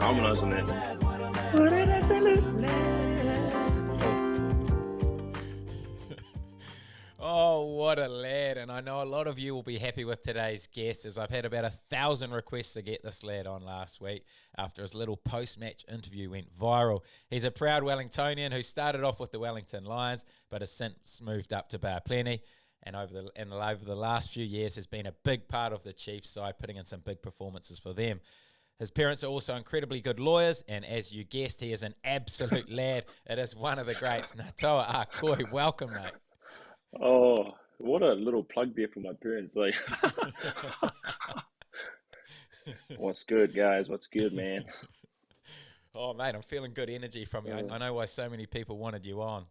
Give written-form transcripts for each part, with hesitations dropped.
harmonise on that. What an absolute lad. Oh, what a lad. And I know a lot of you will be happy with today's guest, as I've had about 1,000 requests to get this lad on last week after his little post-match interview went viral. He's a proud Wellingtonian who started off with the Wellington Lions, but has since moved up to Bar Plenty. And over the last few years has been a big part of the Chiefs side, putting in some big performances for them. His parents are also incredibly good lawyers, and as you guessed, he is an absolute lad. It is one of the greats. Naitoa Ah Kuoi, welcome, mate. Oh, what a little plug there for my parents. Like, what's good, guys? What's good, man? Oh, mate, I'm feeling good energy from you. I know why so many people wanted you on.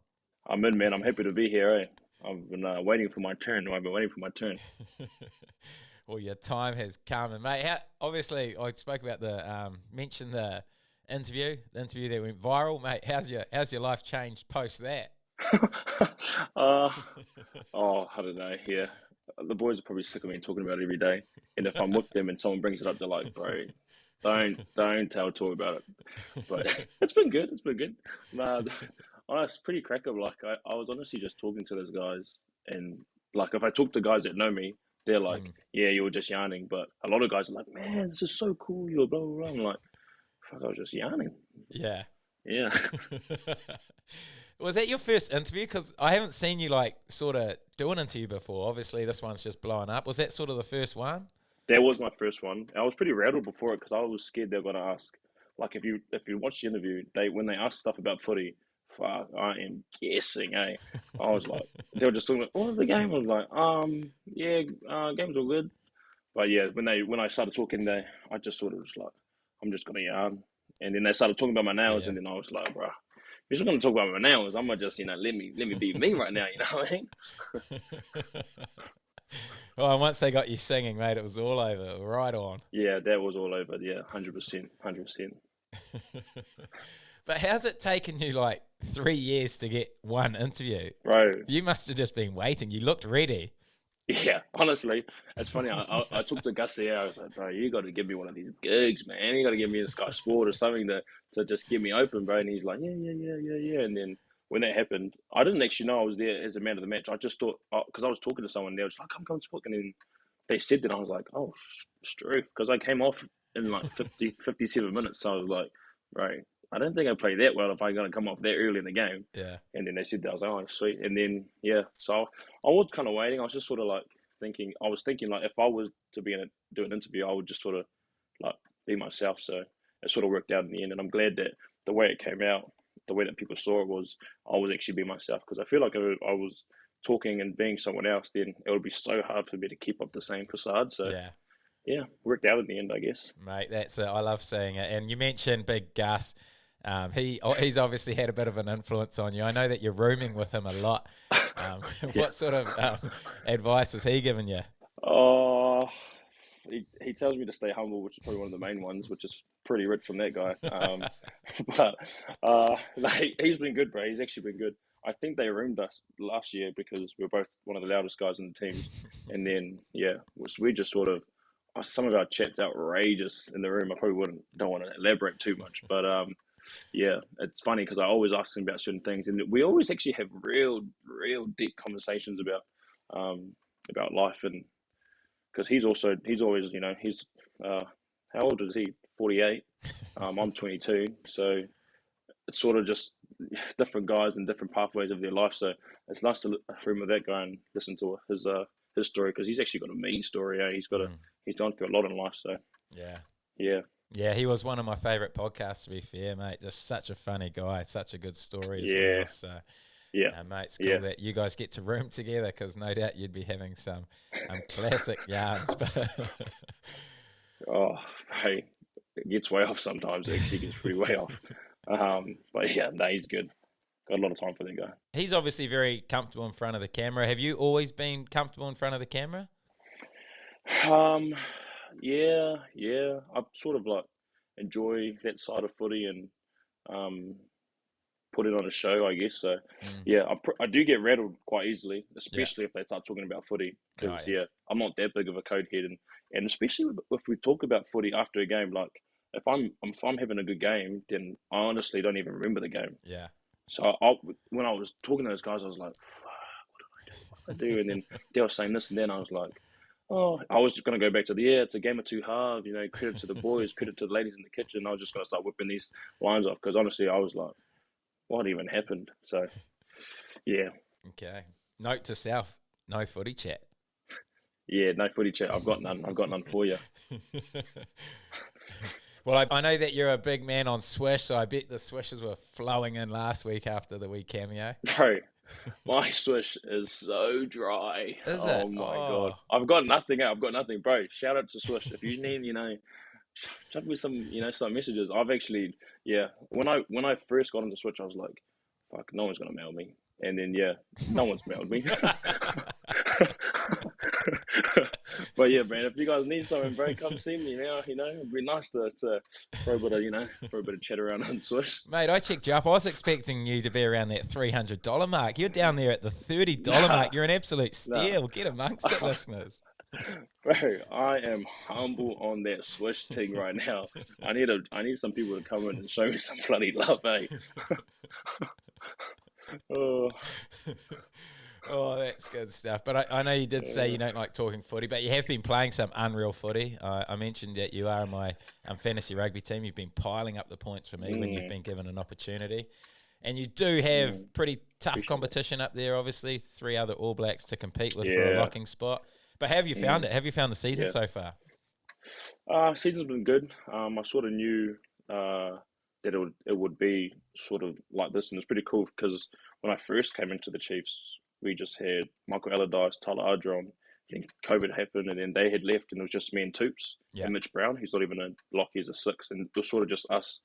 I'm in, man. I'm happy to be here, eh? I've been waiting for my turn. Well, your time has come. And, mate, obviously, I spoke about mentioned the interview that went viral. Mate, how's your life changed post that? I don't know. Yeah, the boys are probably sick of me talking about it every day. And if I'm with them and someone brings it up, they're like, "Bro, don't talk about it." But it's been good. Nah, it's pretty crack up. Like I was honestly just talking to those guys, and like if I talk to guys that know me, they're like, "Yeah, you were just yarning." But a lot of guys are like, "Man, this is so cool. You're blah blah blah." I'm like, "Fuck, I was just yarning." Yeah. Was that your first interview? Because I haven't seen you like sort of do an interview before. Obviously, this one's just blowing up. Was that sort of the first one? That was my first one. I was pretty rattled before it because I was scared they were going to ask. Like if you watch the interview, when they ask stuff about footy, fuck, I am guessing, eh? I was like, they were just talking about, what was the game? I was like, games were good. But yeah, when I started talking, I just sort of was like, I'm just gonna yarn. And then they started talking about my nails, and then I was like, bro, you're just gonna talk about my nails. I'm gonna just, let me be me right now. You know what I mean? Well, and once they got you singing, mate, it was all over, right on. Yeah, that was all over. Yeah, 100%. But how's it taken you like 3 years to get one interview? Bro, you must have just been waiting. You looked ready. Yeah, honestly, it's funny. I talked to Gus there. I was like, bro, you got to give me one of these gigs, man. You got to give me a Sky Sport or something to just get me open, bro. And he's like, yeah. And then when that happened, I didn't actually know I was there as a man of the match. I just thought, because I was talking to someone, they were just like, come talk. And then they said that, I was like, oh, struth. Because I came off in like 57 minutes. So I was like, right, I don't think I played that well if I'm going to come off that early in the game. Yeah. And then they said that. I was like, oh, sweet. And then, yeah, so I was kind of waiting. I was just sort of like thinking, like if I was to do an interview, I would just sort of like be myself. So it sort of worked out in the end. And I'm glad that the way it came out, the way that people saw it was I was actually being myself. Because I feel like if I was talking and being someone else, then it would be so hard for me to keep up the same facade. So yeah, worked out in the end, I guess. Mate, that's it. I love seeing it. And you mentioned Big Gus. He's obviously had a bit of an influence on you. I know that you're rooming with him a lot. What sort of advice has he given you? He tells me to stay humble, which is probably one of the main ones, which is pretty rich from that guy. But he's been good, bro. He's actually been good. I think they roomed us last year because we were both one of the loudest guys in the teams. And then, we just sort of, some of our chats outrageous in the room. I probably don't want to elaborate too much, but yeah, it's funny because I always ask him about certain things, and we always actually have real deep conversations about life, and because he's always, he's how old is he? 48. I'm 22, so it's sort of just different guys and different pathways of their life. So it's nice to room with that guy and listen to his story because he's actually got a mean story. He's gone through a lot in life. So yeah, he was one of my favourite podcasts, to be fair, mate. Just such a funny guy, such a good story as well. So, mate, it's cool that you guys get to room together because no doubt you'd be having some classic yarns. Oh, hey, it gets way off sometimes. It actually gets pretty way off. But yeah, no, he's good. Got a lot of time for that guy. He's obviously very comfortable in front of the camera. Have you always been comfortable in front of the camera? Yeah. I sort of like enjoy that side of footy and put it on a show, I guess. So yeah, I do get rattled quite easily, especially if they start talking about footy. Because I'm not that big of a code head, and especially if we talk about footy after a game, like if I'm having a good game, then I honestly don't even remember the game. Yeah. So when I was talking to those guys, I was like, "Fuck, what do I do?" And then they were saying this, and then I was like, "Oh, I was just gonna go back to the it's a game of two halves. Credit to the boys, credit to the ladies in the kitchen." I was just gonna start whipping these lines off because honestly, I was like, "What even happened?" So yeah, Okay. Note to self: no footy chat. yeah, no footy chat. I've got none. I've got none for you. Well, I know that you're a big man on swish, so I bet the swishes were flowing in last week after the wee cameo. Bro, my swish is so dry. Is it? Oh my god, Oh. I've got nothing out. I've got nothing, bro. Shout out to Swish if you need, chuck me some, some messages. I've actually, yeah. When I first got into Switch, I was like, fuck, no one's gonna mail me. And then yeah, no one's mailed me. But yeah, man, if you guys need something, bro, come see me now. It'd be nice to throw a bit of throw a bit of chat around on Swish. Mate, I checked you up. I was expecting you to be around that $300 mark. You're down there at the $30 Nah, mark. You're an absolute nah. steal. Get amongst it, listeners. Bro, I am humble on that Swish thing right now. I need some people to come in and show me some bloody love, eh? Oh, Oh, that's good stuff. But I know you did say you don't like talking footy, but you have been playing some unreal footy. I mentioned that you are in my fantasy rugby team. You've been piling up the points for me when you've been given an opportunity. And you do have pretty tough appreciate it. competition up there, obviously. 3 other All Blacks to compete with for a Yeah, locking spot. But have you found it? Have you found the season yeah. so far? Season's been good. I sort of knew that it would be sort of like this, and it's pretty cool because when I first came into the Chiefs, we just had Michael Allardyce, Tyler Ardron. Then COVID happened, and then they had left, and it was just me and Toops Yeah. and Mitch Brown. He's not even a lock; he's a six, and it was sort of just us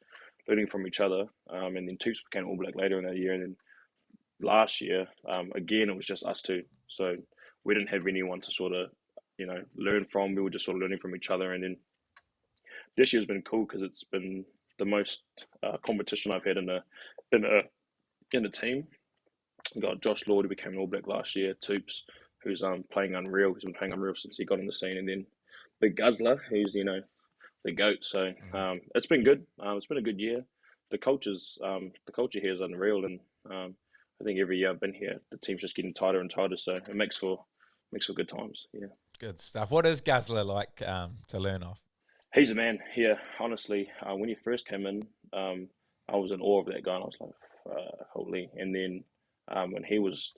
learning from each other. And then Toops became All Black later in that year, and then last year, again, it was just us two. So we didn't have anyone to sort of learn from. We were just sort of learning from each other, and then this year's been cool because it's been the most competition I've had in a team. We got Josh Lord, who became an All Black last year. Toops, who's playing unreal. He's been playing unreal since he got on the scene, and then Big Guzzler, who's the goat. So it's been good. It's been a good year. The culture here is unreal, and I think every year I've been here, the team's just getting tighter and tighter. So it makes for good times. Yeah. Good stuff. What is Guzzler like to learn off? He's a man. Yeah, honestly, when he first came in, I was in awe of that guy, and I was like, holy. And then when he was,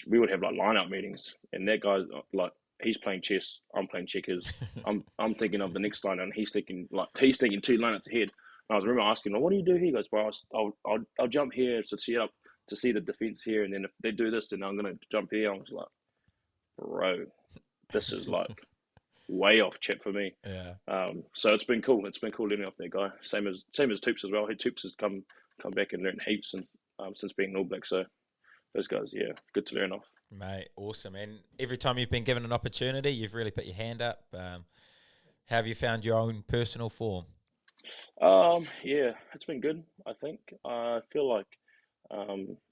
we would have like line-out meetings, and that guy's like, he's playing chess, I'm playing checkers. I'm thinking of the next line, and he's thinking 2 line-outs ahead. And I was remember asking him, "What do you do here?" He goes, "Well, I'll jump here to see the defense here, and then if they do this, then I'm gonna jump here." I was like, "Bro, this is like." Way off chip for me. Yeah. So it's been cool. It's been cool learning off that guy. Same as Toops as well. Toops has come back and learned heaps since being an All Black. So those guys, yeah, good to learn off. Mate, awesome. And every time you've been given an opportunity, you've really put your hand up. How have you found your own personal form? Yeah, it's been good. I think I feel like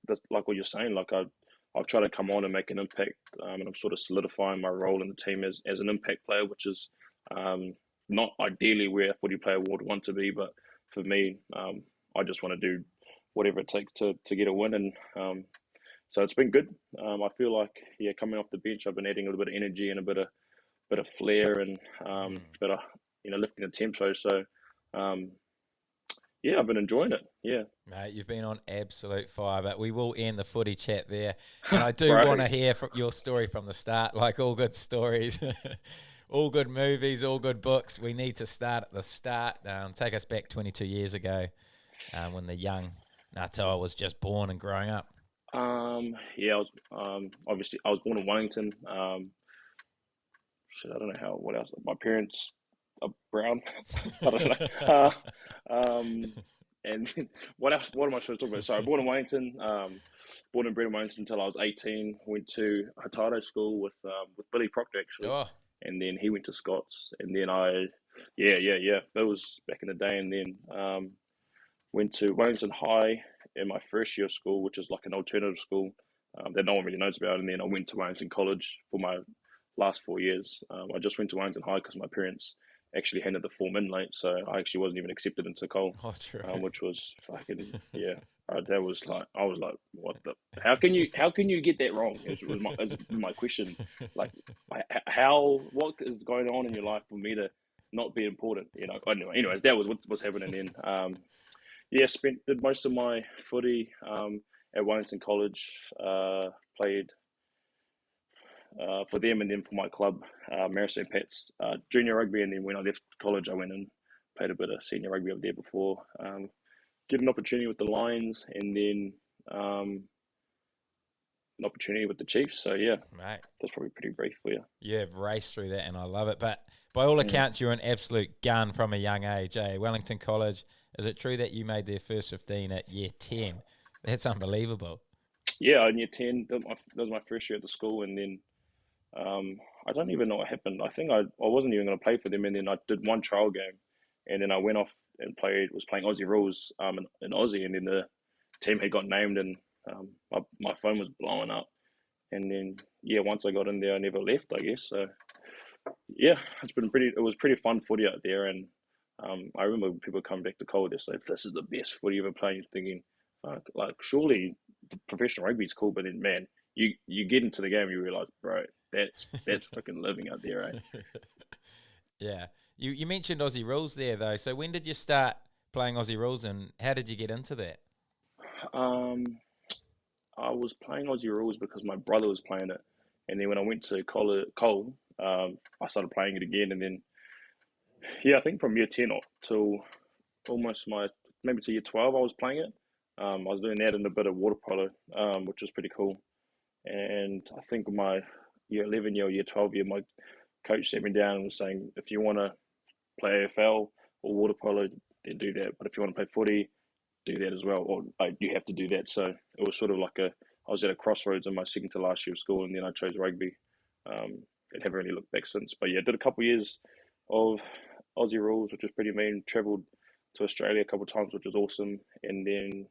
that's like what you're saying. Like I've tried to come on and make an impact, and I'm sort of solidifying my role in the team as an impact player, which is not ideally where a footy player would want to be, but for me, I just want to do whatever it takes to get a win, and so it's been good. I feel like coming off the bench, I've been adding a little bit of energy and a bit of flair, and bit of lifting the tempo. So yeah, I've been enjoying it. Yeah. Mate, you've been on absolute fire, but we will end the footy chat there. And I do Bro. want to hear from your story from the start, like all good stories, all good movies, all good books. We need to start at the start. Take us back 22 years ago when the young Naitoa was just born and growing up. Yeah, I was obviously I was born in Wellington. I don't know what else. My parents are brown. I don't know. And what else? What am I supposed to talk about? Sorry, born in Wellington. Born and bred in Wellington until I was 18. Went to Hataro school with Billy Proctor actually, Oh, and then he went to Scots, and then that was back in the day, and then went to Wellington High in my first year of school, which is like an alternative school that no one really knows about, and then I went to Wellington College for my last 4 years. I just went to Wellington High because my parents actually handed the form in late, so I actually wasn't even accepted into Cole, Oh, true. which was fucking yeah. That was like I was like, what the? How can you get that wrong? Is my question. Like, how what is going on in your life for me to not be important? Anyways, that was what was happening then. Yeah, did most of my footy at Wellington College. Played for them and then for my club, Maoris and Pats, junior rugby. And then when I left college, I went and played a bit of senior rugby up there before. Get an opportunity with the Lions and then an opportunity with the Chiefs. So yeah, Mate, that's probably pretty brief for you. you've raced through that and I love it. But by all Mm. accounts, you're an absolute gun from a young age, eh? Wellington College, is it true that you made their first 15 at year 10? That's unbelievable. Yeah, in year 10, that was my first year at the school. And then I don't even know what happened. I think I wasn't even going to play for them. And then I did one trial game. And then I went off and was playing Aussie rules in Aussie. And then the team had got named and my phone was blowing up. And then, yeah, once I got in there, I never left, I guess. So, yeah, it was pretty fun footy out there. And I remember people coming back to Cole, they say, this is the best footy you ever played. You're thinking, like, surely the professional rugby is cool, but then, man, you get into the game, you realize, bro, that's freaking living out there, right? Yeah. You mentioned Aussie rules there, though. So when did you start playing Aussie rules and how did you get into that? Um, I was playing Aussie rules because my brother was playing it. And then when I went to Cole, I started playing it again. And then, yeah, I think from year 10 till almost maybe to year 12, I was playing it. I was doing that and a bit of water polo, which was pretty cool. And I think my year 11 year or year 12 year, my coach sat me down and was saying, if you want to play AFL or water polo, then do that. But if you want to play footy, do that as well, or you have to do that. So it was sort of like I was at a crossroads in my second to last year of school, and then I chose rugby, and haven't really looked back since. But yeah, did a couple of years of Aussie rules, which was pretty mean. Travelled to Australia a couple of times, which was awesome, and then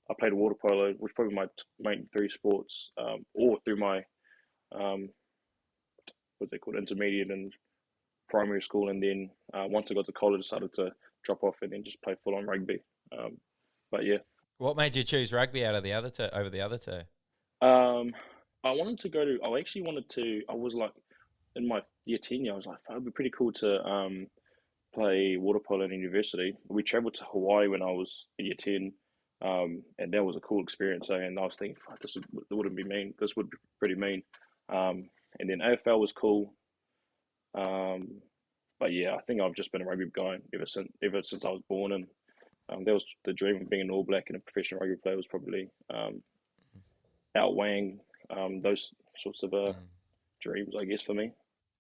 I played water polo, which is probably my main three sports, or through my um, what's they called intermediate and primary school, and then once I got to college, I decided to drop off and then just play full on rugby. Um, but yeah, What made you choose rugby out of the other two over the other two? um, I wanted to go to. I actually wanted to. I was like in my year 10 year. I was like, it'd be pretty cool to play water polo in university. We travelled to Hawaii when I was in year 10, and that was a cool experience. And I was thinking, fuck, wouldn't be mean. This would be pretty mean. Um, and then AFL was cool. Um, but yeah, I think I've just been a rugby guy ever since I was born, and that was the dream of being an All Black and a professional rugby player was probably outweighing those sorts of Mm. dreams, I guess, for me.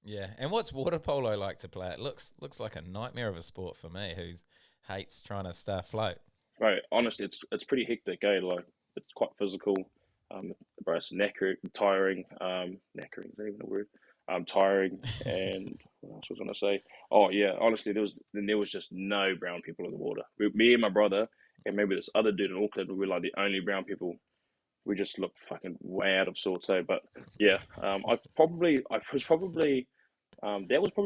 Yeah, and what's water polo like to play? It looks like a nightmare of a sport for me, who hates trying to stay afloat. Right, honestly, it's pretty hectic, eh? Like it's quite physical. But it's tiring. Knackering is that even a word? Tiring, and what else was I gonna say? Oh yeah, honestly, there was just no brown people in the water. Me and my brother, and maybe this other dude in Auckland, we were like the only brown people. We just looked fucking way out of sorts, eh? But yeah, that was probably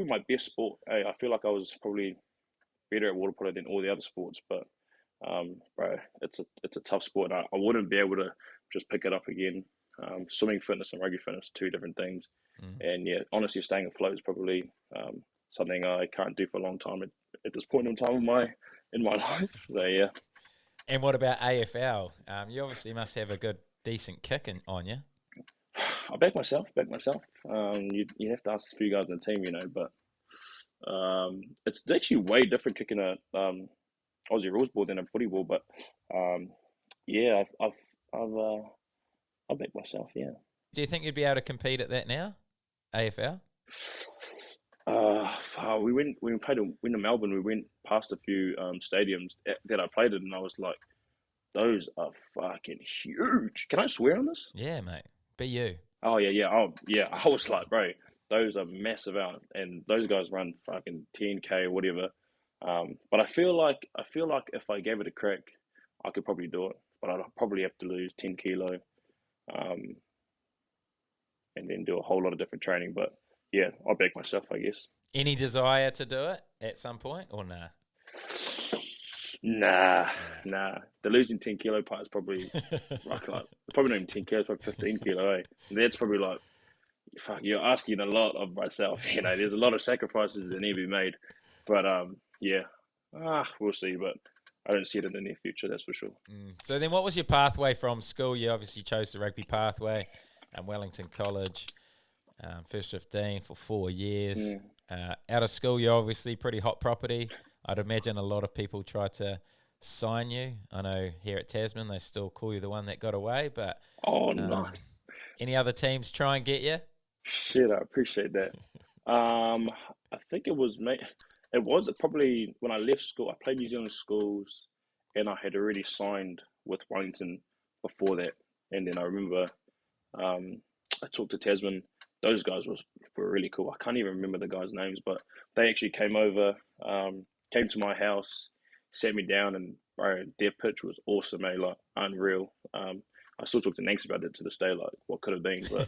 my best sport. Eh? I feel like I was probably better at water polo than all the other sports, but bro, it's a tough sport. And I wouldn't be able to just pick it up again. Swimming fitness and rugby fitness, two different things. Mm. And yeah, honestly, staying afloat is probably something I can't do for a long time at this point in time in my life. So yeah, And what about AFL? You obviously must have a good, decent kick on you. I back myself. Back myself. You have to ask a few guys in the team, but it's actually way different kicking a Aussie rules ball than a footy ball. But um, yeah, I've backed myself. Yeah. Do you think you'd be able to compete at that now, AFL? When we played in Melbourne, we went past a few stadiums that I played in, and I was like, those are fucking huge. Can I swear on this? Yeah, mate. Be you. Oh yeah, yeah. Oh yeah. I was like, bro, those are massive out, and those guys run fucking 10K or whatever. But I feel like if I gave it a crack, I could probably do it. But I'd probably have to lose 10 kilo, um, and then do a whole lot of different training. But yeah, I'll back myself, I guess. Any desire to do it at some point, or nah? Nah, Yeah. nah. The losing 10 kilo part is probably like probably not even 10 kilos, probably 15 kilo. That's probably like fuck. You're asking a lot of myself. There's a lot of sacrifices that need to be made. But yeah, we'll see. But I don't see it in the near future. That's for sure. So then, what was your pathway from school? You obviously chose the rugby pathway, Wellington College, first 15 for 4 years. Mm. Out of school, you're obviously pretty hot property. I'd imagine a lot of people try to sign you. I know here at Tasman, they still call you the one that got away, but Oh, um, nice. any other teams try and get you? Shit, I appreciate that. I think it was mate. It was probably when I left school. I played New Zealand schools, and I had already signed with Wellington before that. And then I remember I talked to Tasman. Those guys were really cool. I can't even remember the guys' names, but they actually came over, came to my house, sat me down, and bro, their pitch was awesome, mate. Like unreal. I still talk to Nanks about it to this day, like what could have been, but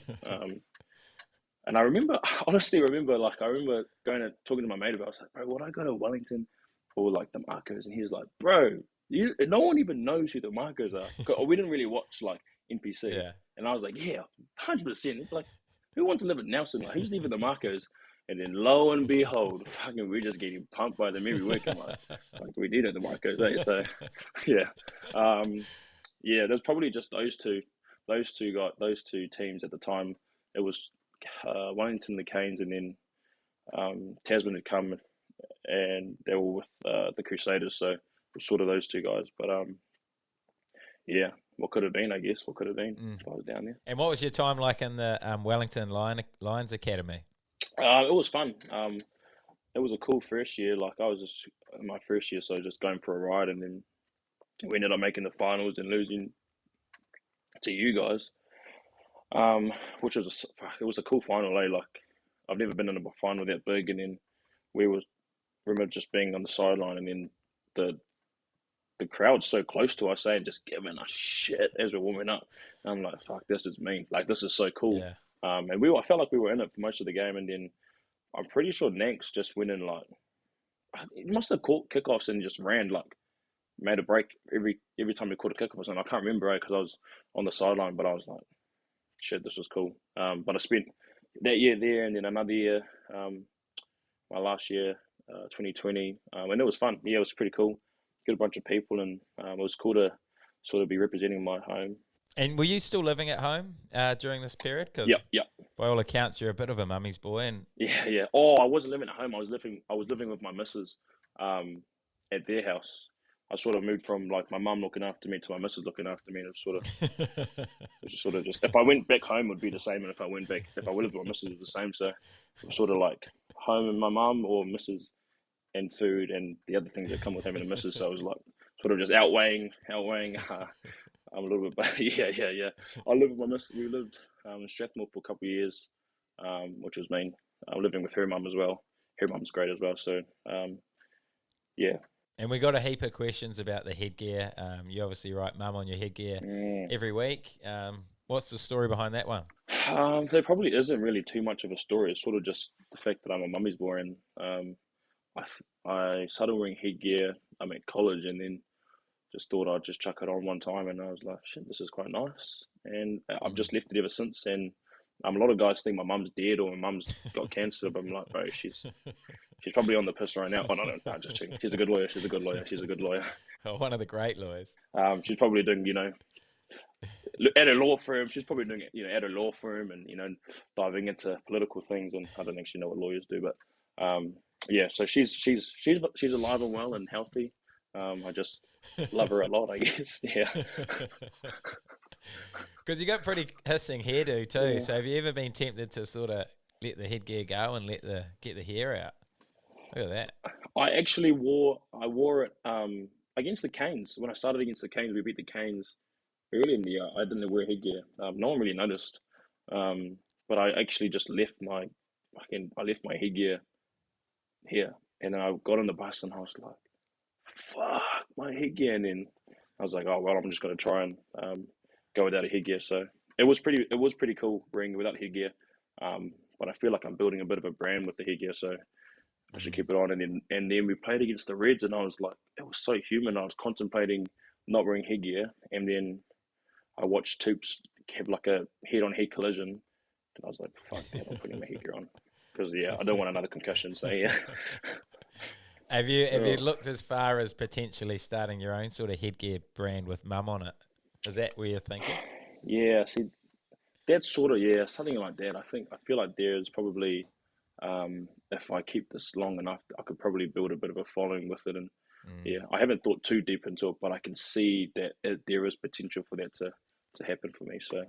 and I remember, honestly, like, I remember going and talking to my mate about it. I was like, bro, would I go to Wellington or like the Marcos? And he's like, bro, no one even knows who the Marcos are. We didn't really watch like NPC. Yeah. And I was like, yeah, 100%. Like, who wants to live in Nelson? Like, who's leaving the Marcos? And then lo and behold, fucking, we're just getting pumped by them every week. I'm like we did at the Marcos, eh? So, yeah. Yeah, there's probably just those two teams at the time. It was Wellington, the Canes, and then Tasman had come, and they were with the Crusaders. So it was sort of those two guys. But yeah, what could have been? I guess what could have been if I was down there. And what was your time like in the Wellington Lions Academy? It was fun. It was a cool first year. Like I was just in my first year, so I was just going for a ride, and then we ended up making the finals and losing to you guys. Which was it was a cool final. Like I've never been in a final that big, and then we was remember just being on the sideline, and then the the crowd's so close to us, and just giving us shit as we're warming up. And I'm like, fuck, this is mean. Like this is so cool. Yeah. And I felt like we were in it for most of the game, and then I'm pretty sure Nanks just went in like he must have caught kickoffs and just ran like made a break every time we caught a kickoff or something. I can't remember because I was on the sideline, but I was like, shit, this was cool. But I spent that year there, and then another year, my last year, 2020, and it was fun. Yeah, it was pretty cool. Good bunch of people, and it was cool to sort of be representing my home. And were you still living at home during this period? Because Yep. by all accounts, you're a bit of a mummy's boy. And Yeah. Oh, I wasn't living at home. I was living with my missus, at their house. I sort of moved from like my mum looking after me to my missus looking after me. And it was sort of just if I went back home, it would be the same, and if I lived with my missus, it was the same. So it was sort of like home and my mum, or missus and food and the other things that come with having a missus. So it was like sort of just outweighing. I'm a little bit, but yeah. I lived with my missus. We lived in Strathmore for a couple of years, which was mean. Living with her mum as well. Her mum's great as well. So yeah. And we got a heap of questions about the headgear. You obviously write mum on your headgear every week. What's the story behind that one? There probably isn't really too much of a story. It's sort of just the fact that I'm a mummy's boy, and I started wearing headgear. I'm at college, and then just thought I'd just chuck it on one time, and I was like, shit, this is quite nice. And I've just left it ever since. And a lot of guys think my mum's dead or my mum's got cancer, but I'm like, bro, she's probably on the piss right now. Oh no, just checking. She's a good lawyer. She's a good lawyer. One of the great lawyers. She's probably doing, at a law firm. She's probably doing it, at a law firm, and diving into political things. And I don't actually know what lawyers do, but yeah. So she's alive and well and healthy. I just love her a lot, I guess. Yeah. Because you got pretty hissing hairdo too. Yeah. So have you ever been tempted to sort of let the headgear go and get the hair out? Look at that. I wore it against the Canes. When I started against the Canes, we beat the Canes early in the year. I didn't wear headgear. No one really noticed. But I actually just left my headgear here, and then I got on the bus and I was like, fuck, my headgear. And then I was like, oh well, I'm just gonna try and go without a headgear. So it was pretty cool wearing without headgear. But I feel like I'm building a bit of a brand with the headgear. So I should keep it on. And then we played against the Reds, and I was like, it was so human. I was contemplating not wearing headgear, and then I watched Toops have like a head-on-head collision, and I was like, fuck that, I'm putting my headgear on. Because, I don't want another concussion, so yeah. Have you looked as far as potentially starting your own sort of headgear brand with mum on it? Is that where you're thinking? Yeah, see, that's sort of, something like that. I feel like there's probably, if I keep this long enough, I could probably build a bit of a following with it. And I haven't thought too deep into it, but I can see that there is potential for that to happen for me. So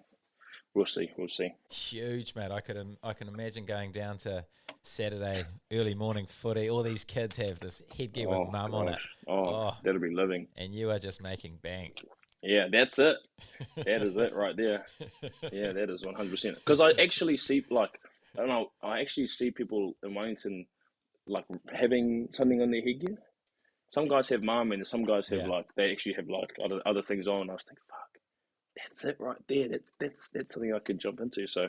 we'll see. Huge, mate. I can imagine going down to Saturday early morning footy. All these kids have this headgear with mum on it. Oh, that'll be living. And you are just making bank. Yeah, that's it. That is it right there. Yeah, that is 100%. Because I actually see, like, I don't know, I actually see people in Wellington, like, having something on their headgear. Some guys have mum, and some guys have, like, they actually have, like, other things on. I was thinking, fuck, that's it right there. That's something I could jump into. So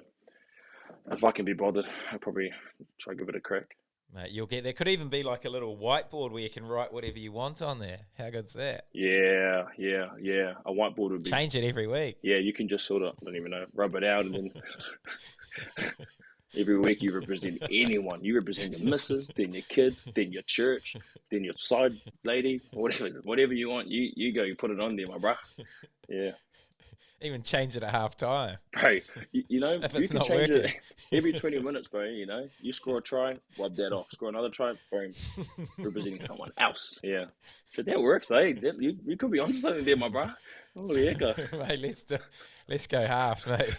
if I can be bothered, I'll probably try to give it a crack. Mate, you'll get there. Could even be like a little whiteboard where you can write whatever you want on there. How good's that? Yeah. A whiteboard would be... Change it every week. Yeah, you can just sort of, I don't even know, rub it out, and then every week you represent anyone. You represent your missus, then your kids, then your church, then your side lady, whatever you want. You go, you put it on there, my bruh. Yeah. Even change it at half time. Bro, you know, if you it's can not change working. it every 20 minutes, bro. You know, you score a try, wipe that off. Score another try, boom, representing someone else. Yeah. But that works, eh? You could be onto something there, my bro. Holy heck. Mate, let's go halves, mate.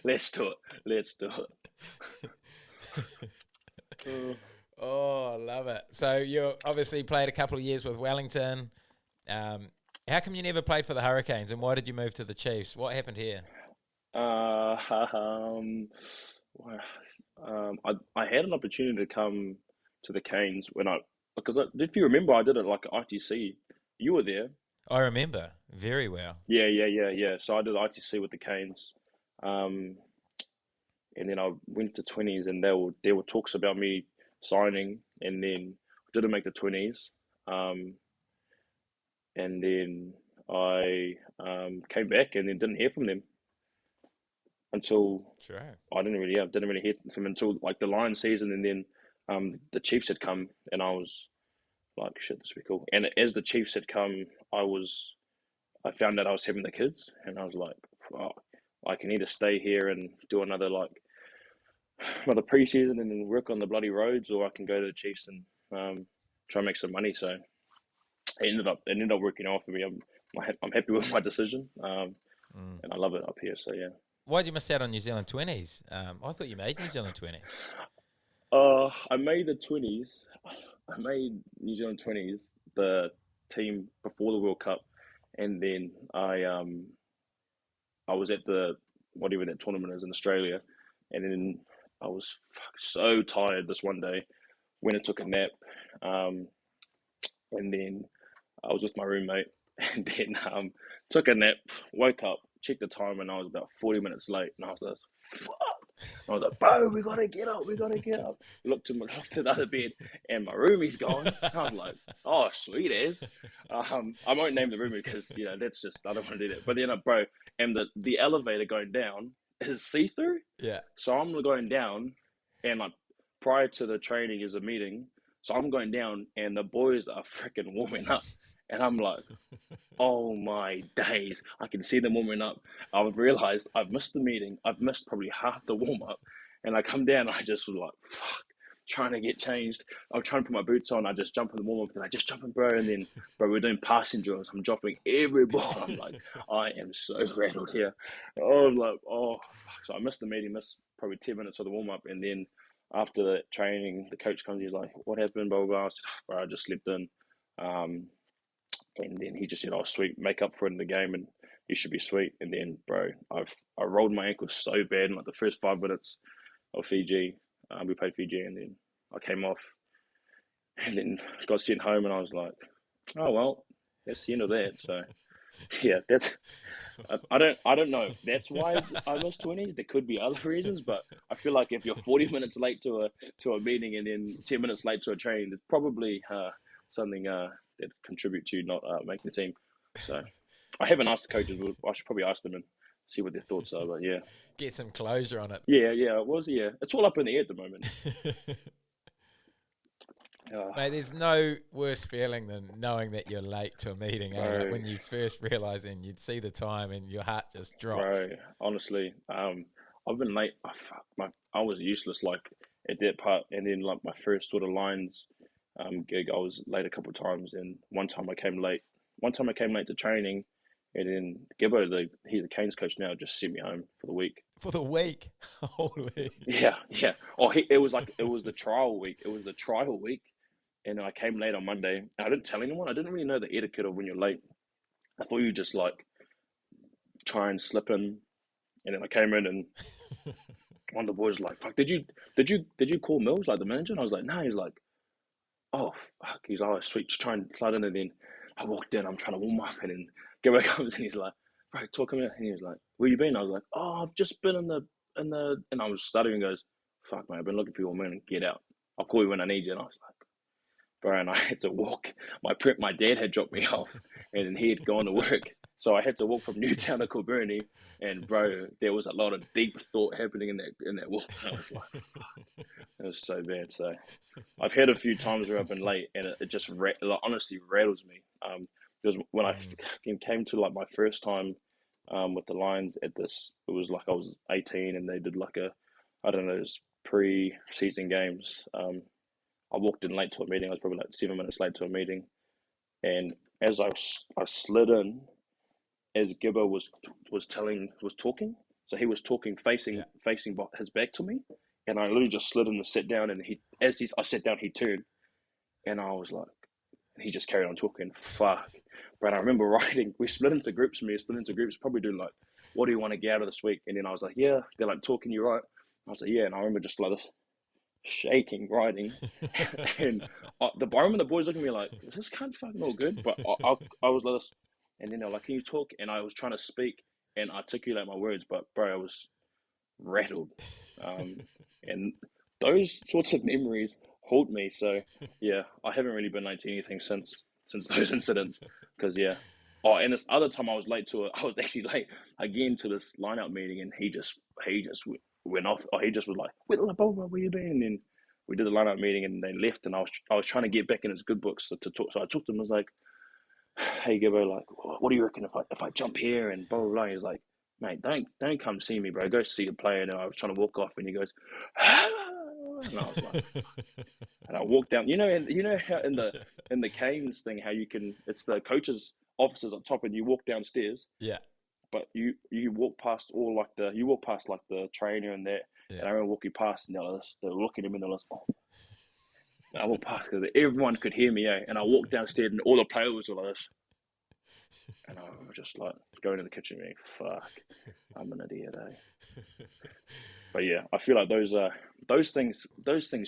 Let's do it. Oh, I love it. So you obviously played a couple of years with Wellington. How come you never played for the Hurricanes, and why did you move to the Chiefs? What happened here? I had an opportunity to come to the Canes because if you remember, I did it like at ITC. You were there. I remember very well. Yeah. So I did ITC with the Canes, and then I went to 20s, and there were talks about me signing, and then I didn't make the 20s. And then I came back and then didn't hear from them until I didn't really hear from them until like the Lions season, and then the Chiefs had come, and I was like, shit, this would be cool. And as the Chiefs had come, I found out I was having the kids, and I was like, oh, I can either stay here and do another preseason and then work on the bloody roads, or I can go to the Chiefs and try and make some money. So it ended up working out for me. I'm happy with my decision, and I love it up here. So yeah. Why did you miss out on New Zealand 20s? I thought you made New Zealand 20s. I made the 20s. I made New Zealand 20s, the team before the World Cup, and then I was at whatever that tournament is in Australia, and then I was so tired this one day, went and took a nap, and then I was with my roommate, and then took a nap, woke up, checked the time, and I was about 40 minutes late, and I was like, fuck. I was like, bro, we gotta get up. Looked to the other bed, and my roomie's gone. I was like, oh, sweet as. I won't name the roomie because that's just, I don't want to do that. But then, bro, and the elevator going down is see-through. Yeah. So I'm going down, and like prior to the training is a meeting. So I'm going down, and the boys are freaking warming up. And I'm like, oh my days. I can see them warming up. I've realized I've missed the meeting. I've missed probably half the warm-up. And I come down, and I just was like, fuck, trying to get changed. I'm trying to put my boots on. I just jump in the warm-up, and I just jump in, bro. And then, bro, we're doing passing drills. I'm dropping every ball. I'm like, I am so rattled here. Oh, like, oh, fuck. So I missed the meeting, missed probably 10 minutes of the warm-up. And then after the training, the coach comes, he's like, what happened, blah, blah, blah. I said, bro, I just slept in. And then he just said, oh, sweet, make up for it in the game and you should be sweet. And then, bro, I rolled my ankle so bad in like the first 5 minutes of Fiji. We played Fiji, and then I came off and then got sent home, and I was like, oh, well, that's the end of that. So, yeah, I don't know if that's why I missed 20s. There could be other reasons, but I feel like if you're 40 minutes late to a meeting and then 10 minutes late to a training, it's probably something that contribute to not making the team. So I haven't asked the coaches. I should probably ask them and see what their thoughts are. But yeah, Get some closure on it. yeah. It's all up in the air at the moment. Mate, there's no worse feeling than knowing that you're late to a meeting. Like when you first realise and you'd see the time and your heart just drops. Bro, honestly, I've been late. I was useless like at that part, and then like my first sort of Lions gig, I was late a couple of times, and one time I came late. One time I came late to training, and then Gibbo, he's a Canes coach now, just sent me home for the week. For the week? Holy. Yeah. Oh, it was the trial week. It was the trial week, and I came late on Monday. And I didn't tell anyone. I didn't really know the etiquette of when you're late. I thought you just like try and slip in, and then I came in and one of the boys was like, "Fuck, did you call Mills, like the manager?" And I was like, "No." He's like, "Oh fuck." He's like, "Oh sweet, just try and slide in." And then I walked in. I'm trying to warm up, and then Gibbo comes and he's like, "Bro, talk me." And he was like, "Where you been?" I was like, "Oh, I've just been in the," and I was stuttering. And goes, "Fuck, man, I've been looking for you all morning. Get out. I'll call you when I need you." And I was like, bro, and I had to walk. My dad had dropped me off, and he had gone to work, so I had to walk from Newtown to Kilburnie. And bro, there was a lot of deep thought happening in that walk. I was like, it was so bad. So I've had a few times where I've been late, and it just honestly rattles me. Because when I came to like my first time with the Lions at this, it was like I was 18, and they did like I don't know, those pre-season games. I walked in late to a meeting. I was probably like 7 minutes late to a meeting, and as I slid in, as Gibbo was talking, so he was talking facing his back to me, and I literally just slid in and sat down. And I sat down, he turned, and I was like, he just carried on talking. Fuck, but I remember writing. We split into groups. Probably doing like, what do you want to get out of this week? And then I was like, yeah. They're like, talking, you right? I was like, yeah. And I remember just like this, shaking, writing, and the barman, the boys looking at me like, this can't fucking all good. But I was like this, and then they're like, can you talk? And I was trying to speak and articulate my words, but bro, I was rattled, and those sorts of memories haunt me. So yeah, I haven't really been late to anything since those incidents, because yeah. Oh, and this other time I was actually late again to this line-out meeting, and he just went off. Oh, he just was like, where you been? And then we did the line-out meeting, and they left, and I was trying to get back in his good books to talk. So I talked to him. I was like, hey Gibbo, like, what do you reckon if I jump here and blah blah blah? He's like, mate, don't come see me, bro. Go see the player. And I was trying to walk off, and he goes, and I was like, and I walked down. You know how in the Canes thing, how you can, it's the coaches' offices up top, and you walk downstairs. Yeah. But you walk past like the trainer and that. Yeah. And I remember walking past, and they're looking at me, and they're like, oh. And I walked past because everyone could hear me, and I walked downstairs, and all the players were like this. And I was just like going to the kitchen, being, fuck, I'm an idiot, eh? But yeah, I feel like those things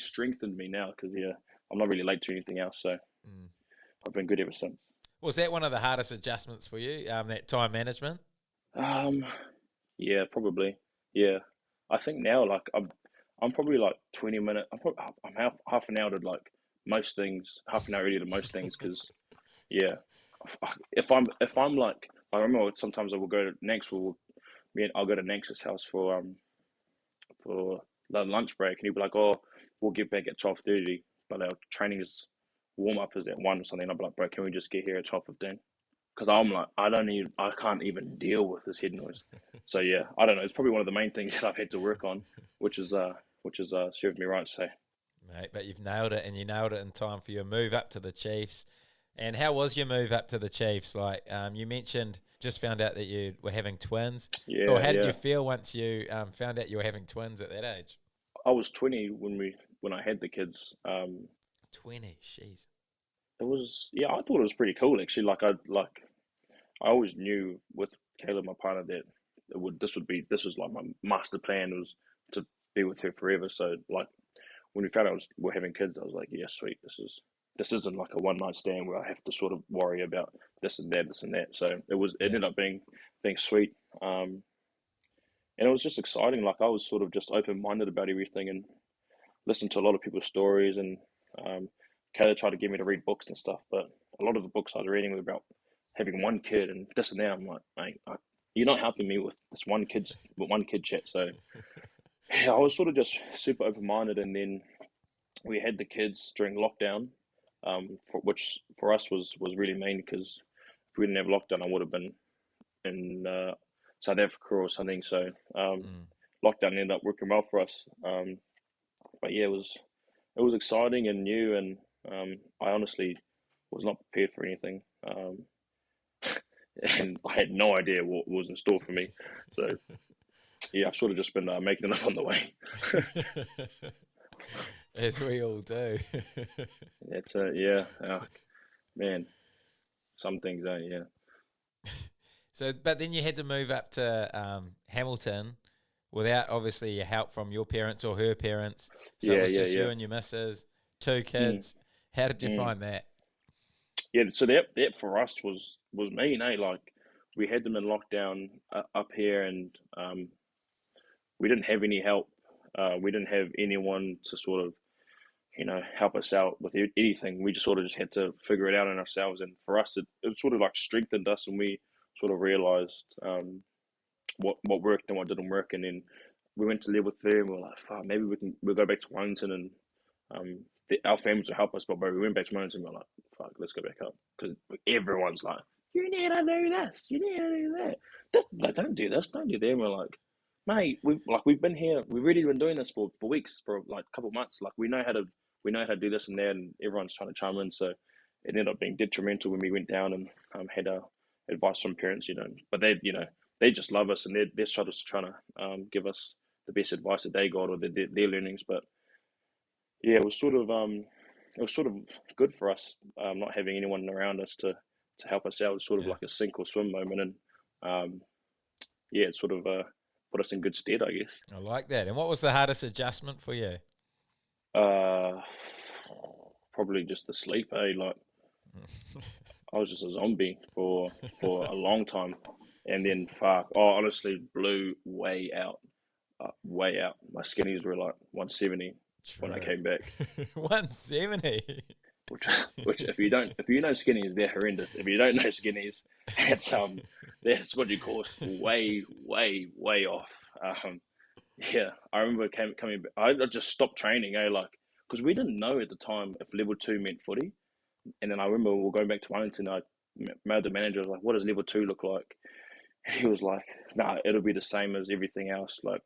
strengthened me now, because yeah, I'm not really late to anything else, so I've been good ever since. Was that one of the hardest adjustments for you, that time management? Yeah, probably. Yeah, I think now, like, I'm probably like 20 minutes. I'm half an hour to like most things. Half an hour earlier to most things, because yeah, if I'm like, I remember sometimes I will go to Next. I'll go to Nex's house for the lunch break, and he'll be like, oh, we'll get back at 12:30, but our training's warm up is at 1 or something. I'll be like, bro, can we just get here at 12:15? Because I'm like, I can't even deal with this head noise. So yeah, I don't know. It's probably one of the main things that I've had to work on, which is served me right. So, mate, but you've nailed it, and you nailed it in time for your move up to the Chiefs. And how was your move up to the Chiefs? Like, you mentioned, just found out that you were having twins. Yeah. Or how did you feel once you found out you were having twins at that age? I was 20 when I had the kids. 20, jeez. It was, yeah, I thought it was pretty cool actually. I always knew with Caleb, my partner, that this was like my master plan, was to be with her forever. So like when we found out we're having kids, I was like, yeah, sweet. This isn't like a one night stand where I have to sort of worry about this and that. So it ended up being sweet. and it was just exciting. Like I was sort of just open minded about everything and listened to a lot of people's stories. And Kayla tried to get me to read books and stuff, but a lot of the books I was reading were about having one kid and this and that. I'm like, mate, you're not helping me with this one kid chat. So yeah, I was sort of just super open minded, and then we had the kids during lockdown, which for us was really mean because if we didn't have lockdown, I would have been in South Africa or something. So Mm. lockdown ended up working well for us. But yeah, it was exciting and new, and I honestly was not prepared for anything, and I had no idea what was in store for me. So yeah, I've sort of just been making it up on the way. As we all do. It's yeah, man, some things don't. Yeah, So, but then you had to move up to Hamilton without obviously your help from your parents or her parents. So it yeah, was yeah, just yeah. you and your missus, two Mm, kids. How did you mm. find that? Yeah, so that for us was mean, eh? Like we had them in lockdown up here, and we didn't have any help. We didn't have anyone to sort of help us out with anything. We just sort of just had to figure it out on ourselves. And for us, it sort of like strengthened us, and we sort of realized what worked and what didn't work. And then we went to live with them. We were like, fuck, maybe we'll go back to Wellington, and our families will help us. But we went back to Wellington, we were like, fuck, let's go back up because everyone's like, you need to do this, you need to do that. Like, don't do this, don't do that. And we're like, mate, we've been here, we've really been doing this for weeks, for like a couple of months. Like we know how to do this and that, and everyone's trying to chime in. So it ended up being detrimental when we went down and had advice from parents, but they just love us, and they're sort of trying to give us the best advice that they got, or their learnings. But yeah, it was sort of good for us, not having anyone around us to help us out. It was sort of Yeah, like a sink or swim moment, and um, yeah, it sort of put us in good stead, I guess. I like that. And what was the hardest adjustment for you? Uh, Probably just the sleep. Like I was just a zombie for a long time, and then fuck, oh, honestly, blew way out, way out. My skinnies were like 170 when I True. came back. 170. Which if you know skinnies, they're horrendous. If you don't know skinnies, it's that's what you call way, way, way off. Um, yeah, I remember coming. I just stopped training. Like because we didn't know at the time if level two meant footy. And then I remember we were going back to Wellington. I met the manager. I was like, "What does level two look like?" And he was like, "Nah, it'll be the same as everything else. Like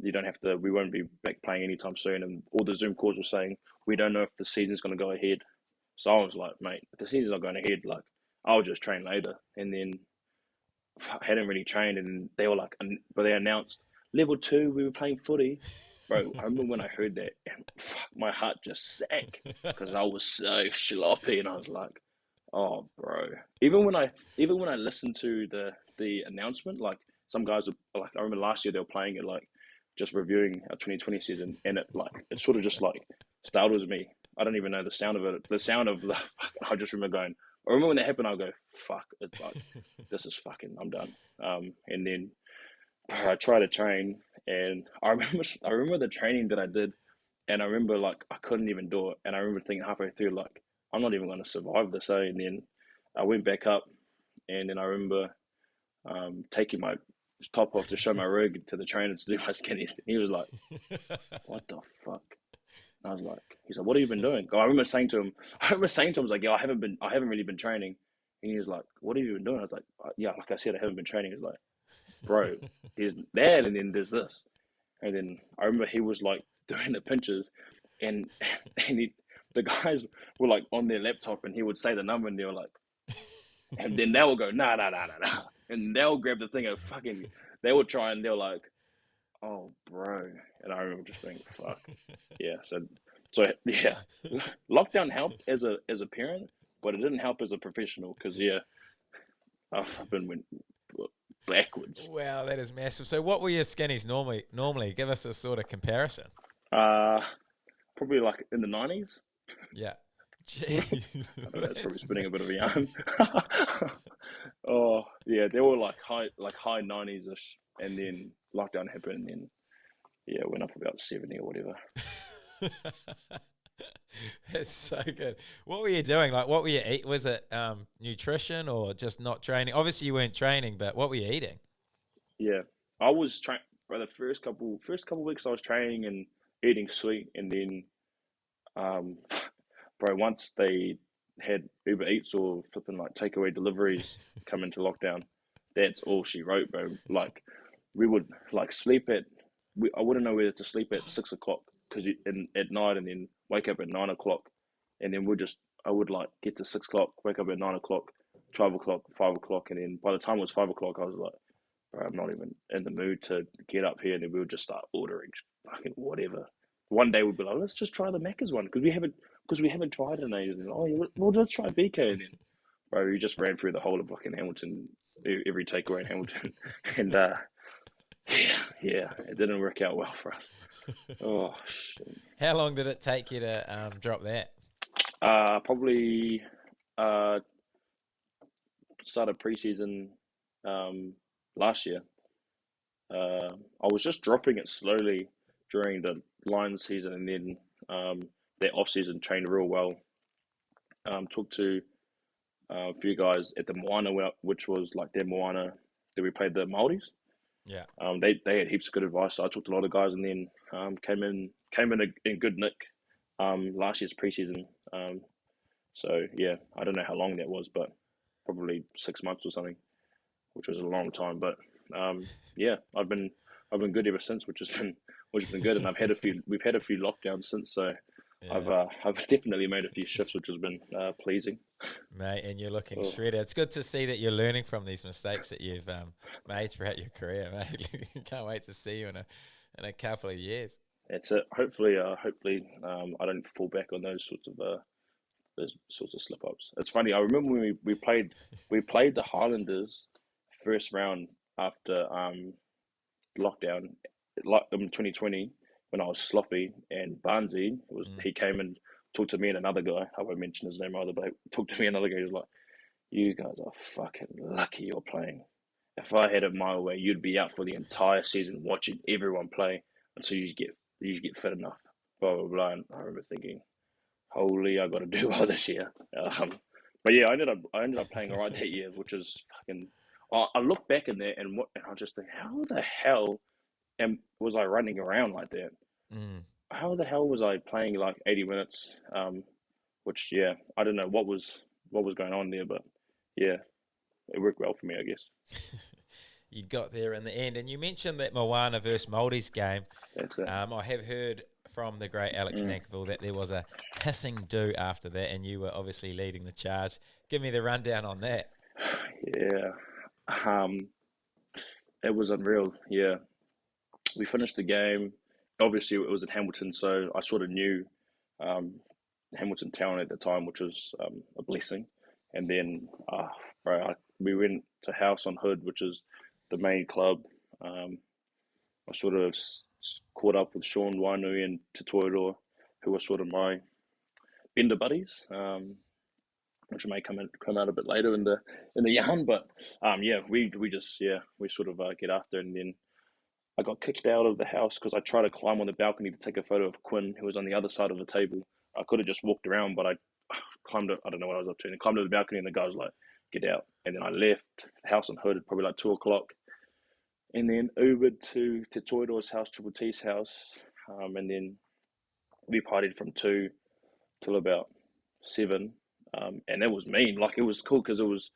you don't have to. We won't be back playing anytime soon." And all the Zoom calls were saying, "We don't know if the season's going to go ahead." So I was like, "Mate, if the season's not going ahead, like I'll just train later." And then I hadn't really trained, and they were like, but they announced level two. We were playing footy, bro. I remember when I heard that, and my heart just sank because I was so sloppy, and I was like, "Oh, bro." Even when I listened to the announcement, like some guys were like, I remember last year they were playing it, like just reviewing our 2020 season, and it sort of just like startles me. I don't even know the sound of it. The sound of the I just remember going. I remember when that happened. I go, "Fuck!" It's like this is fucking. I'm done. And then I tried to train, and I remember the training that I did, and I remember like I couldn't even do it, and I remember thinking halfway through like I'm not even going to survive this. And then I went back up, and then I remember taking my top off to show my rig to the trainer to do my skinnies. And he was like, "What the fuck?" And I was like, "He's like, what have you been doing?" I remember saying to him, I was like, "Yeah, I haven't really been training." And he was like, "What have you been doing?" I was like, "Yeah, like I said, I haven't been training." He's like, "Bro, there's that, and then there's this." And then I remember he was like doing the pinches, and the guys were like on their laptop, and he would say the number, and they were like, and then they will go, "Nah, nah, nah, nah, nah," and they'll grab the thing and fucking, they will try, and they're like, "Oh, bro," and I remember just thinking, "Fuck, yeah." So yeah, lockdown helped as a parent, but it didn't help as a professional because yeah, I've been went backwards. Wow, that is massive. So, what were your skinnies normally? Normally, give us a sort of comparison. Uh Probably like in the 90s. Yeah. Sort of. Jeez, I don't know. It's probably that's spinning a bit of a mad. yarn. Oh yeah, they were like high 90s ish, and then lockdown happened, and then it went up about 70 or whatever. That's so good. What were you doing? Like, what were you eat? Was it nutrition or just not training? Obviously, you weren't training, but what were you eating? Yeah, I was trying for the first couple weeks. I was training and eating sweet, and then um, bro, once they had Uber Eats or flipping like takeaway deliveries come into lockdown, that's all she wrote, bro. Like we would like sleep I wouldn't know whether to sleep at 6 o'clock because at night, and then wake up at 9 o'clock, and then I would like get to 6 o'clock, wake up at 9 o'clock, 12 o'clock, 5 o'clock, and then by the time it was 5 o'clock, I was like, bro, I'm not even in the mood to get up here, and then we would just start ordering fucking whatever. One day we'd be like, let's just try the Macca's one because we haven't tried it in ages. And, oh, yeah, we'll just try BK, and then bro, we just ran through the whole of fucking Hamilton, every takeaway in Hamilton, and yeah, it didn't work out well for us. Oh shit. How long did it take you to drop that? Probably started preseason last year. I was just dropping it slowly during the Lions season, and then their off season trained real well. Talked to a few guys at the Moana, which was like their Moana that we played the Maoris. Yeah. They had heaps of good advice. So I talked to a lot of guys, and then came in good nick last year's preseason. So yeah, I don't know how long that was, but probably 6 months or something, which was a long time. But yeah, I've been good ever since, which has been good. And we've had a few lockdowns since, so Yeah. I've definitely made a few shifts, which has been pleasing. Mate, and you're looking Oh, shredded. It's good to see that you're learning from these mistakes that you've made throughout your career, mate. Can't wait to see you in a couple of years. that's it. Hopefully, I don't fall back on those sorts of slip ups. It's funny. I remember when we played the Highlanders first round after lockdown, like in 2020, when I was sloppy, and Barnsey Mm. he came and talked to me and another guy. I won't mention his name either, but he talked to me and another guy. He was like, "You guys are fucking lucky you're playing. If I had it my way, you'd be out for the entire season watching everyone play until you get fit enough." Blah blah blah. And I remember thinking, "Holy, I got to do well this year." But yeah, I ended up playing all right that year, which is fucking. I look back in there, and I just think, how the hell was I running around like that? Mm. How the hell was I playing like 80 minutes? Which yeah, I don't know what was going on there, but yeah, it worked well for me, I guess. You got there in the end. And you mentioned that Moana versus Māoris game. That's it. I have heard from the great Alex Mm, Nankivell that there was a hissing do after that, and you were obviously leading the charge. Give me the rundown on that. yeah, um, it was unreal. Yeah, we finished the game. Obviously, it was in Hamilton, so I sort of knew um, Hamilton Town at the time, which was a blessing. And then, bro, we went to House on Hood, which is the main club. Um, I sort of caught up with Sean Wainui and Tutoidoa, who were sort of my bender buddies, which may come out a bit later in the yarn. But yeah, we sort of get after, and then I got kicked out of the house because I tried to climb on the balcony to take a photo of Quinn, who was on the other side of the table. I could have just walked around, but I climbed up. I don't know what I was up to. And I climbed to the balcony, and the guy was like, "Get out!" And then I left the house on Hood at probably like 2 o'clock, and then Ubered to Toido's house, Triple T's house, and then we partied from 2 till about 7. And it was mean. Like it was cool because it was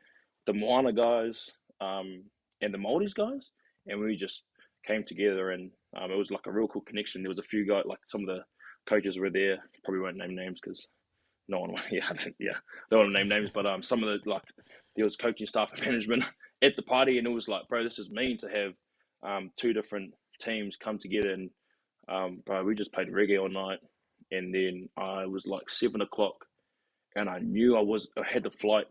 the Moana guys and the Maldives guys, and we just came together, and it was like a real cool connection. There was a few guys, like some of the coaches were there. Probably won't name names because no one, yeah, yeah, don't want to name names, but some of the like there was coaching staff and management at the party, and it was like, bro, this is mean to have two different teams come together, and bro, we just played reggae all night, and then I was like 7 o'clock, and I knew I had the flight,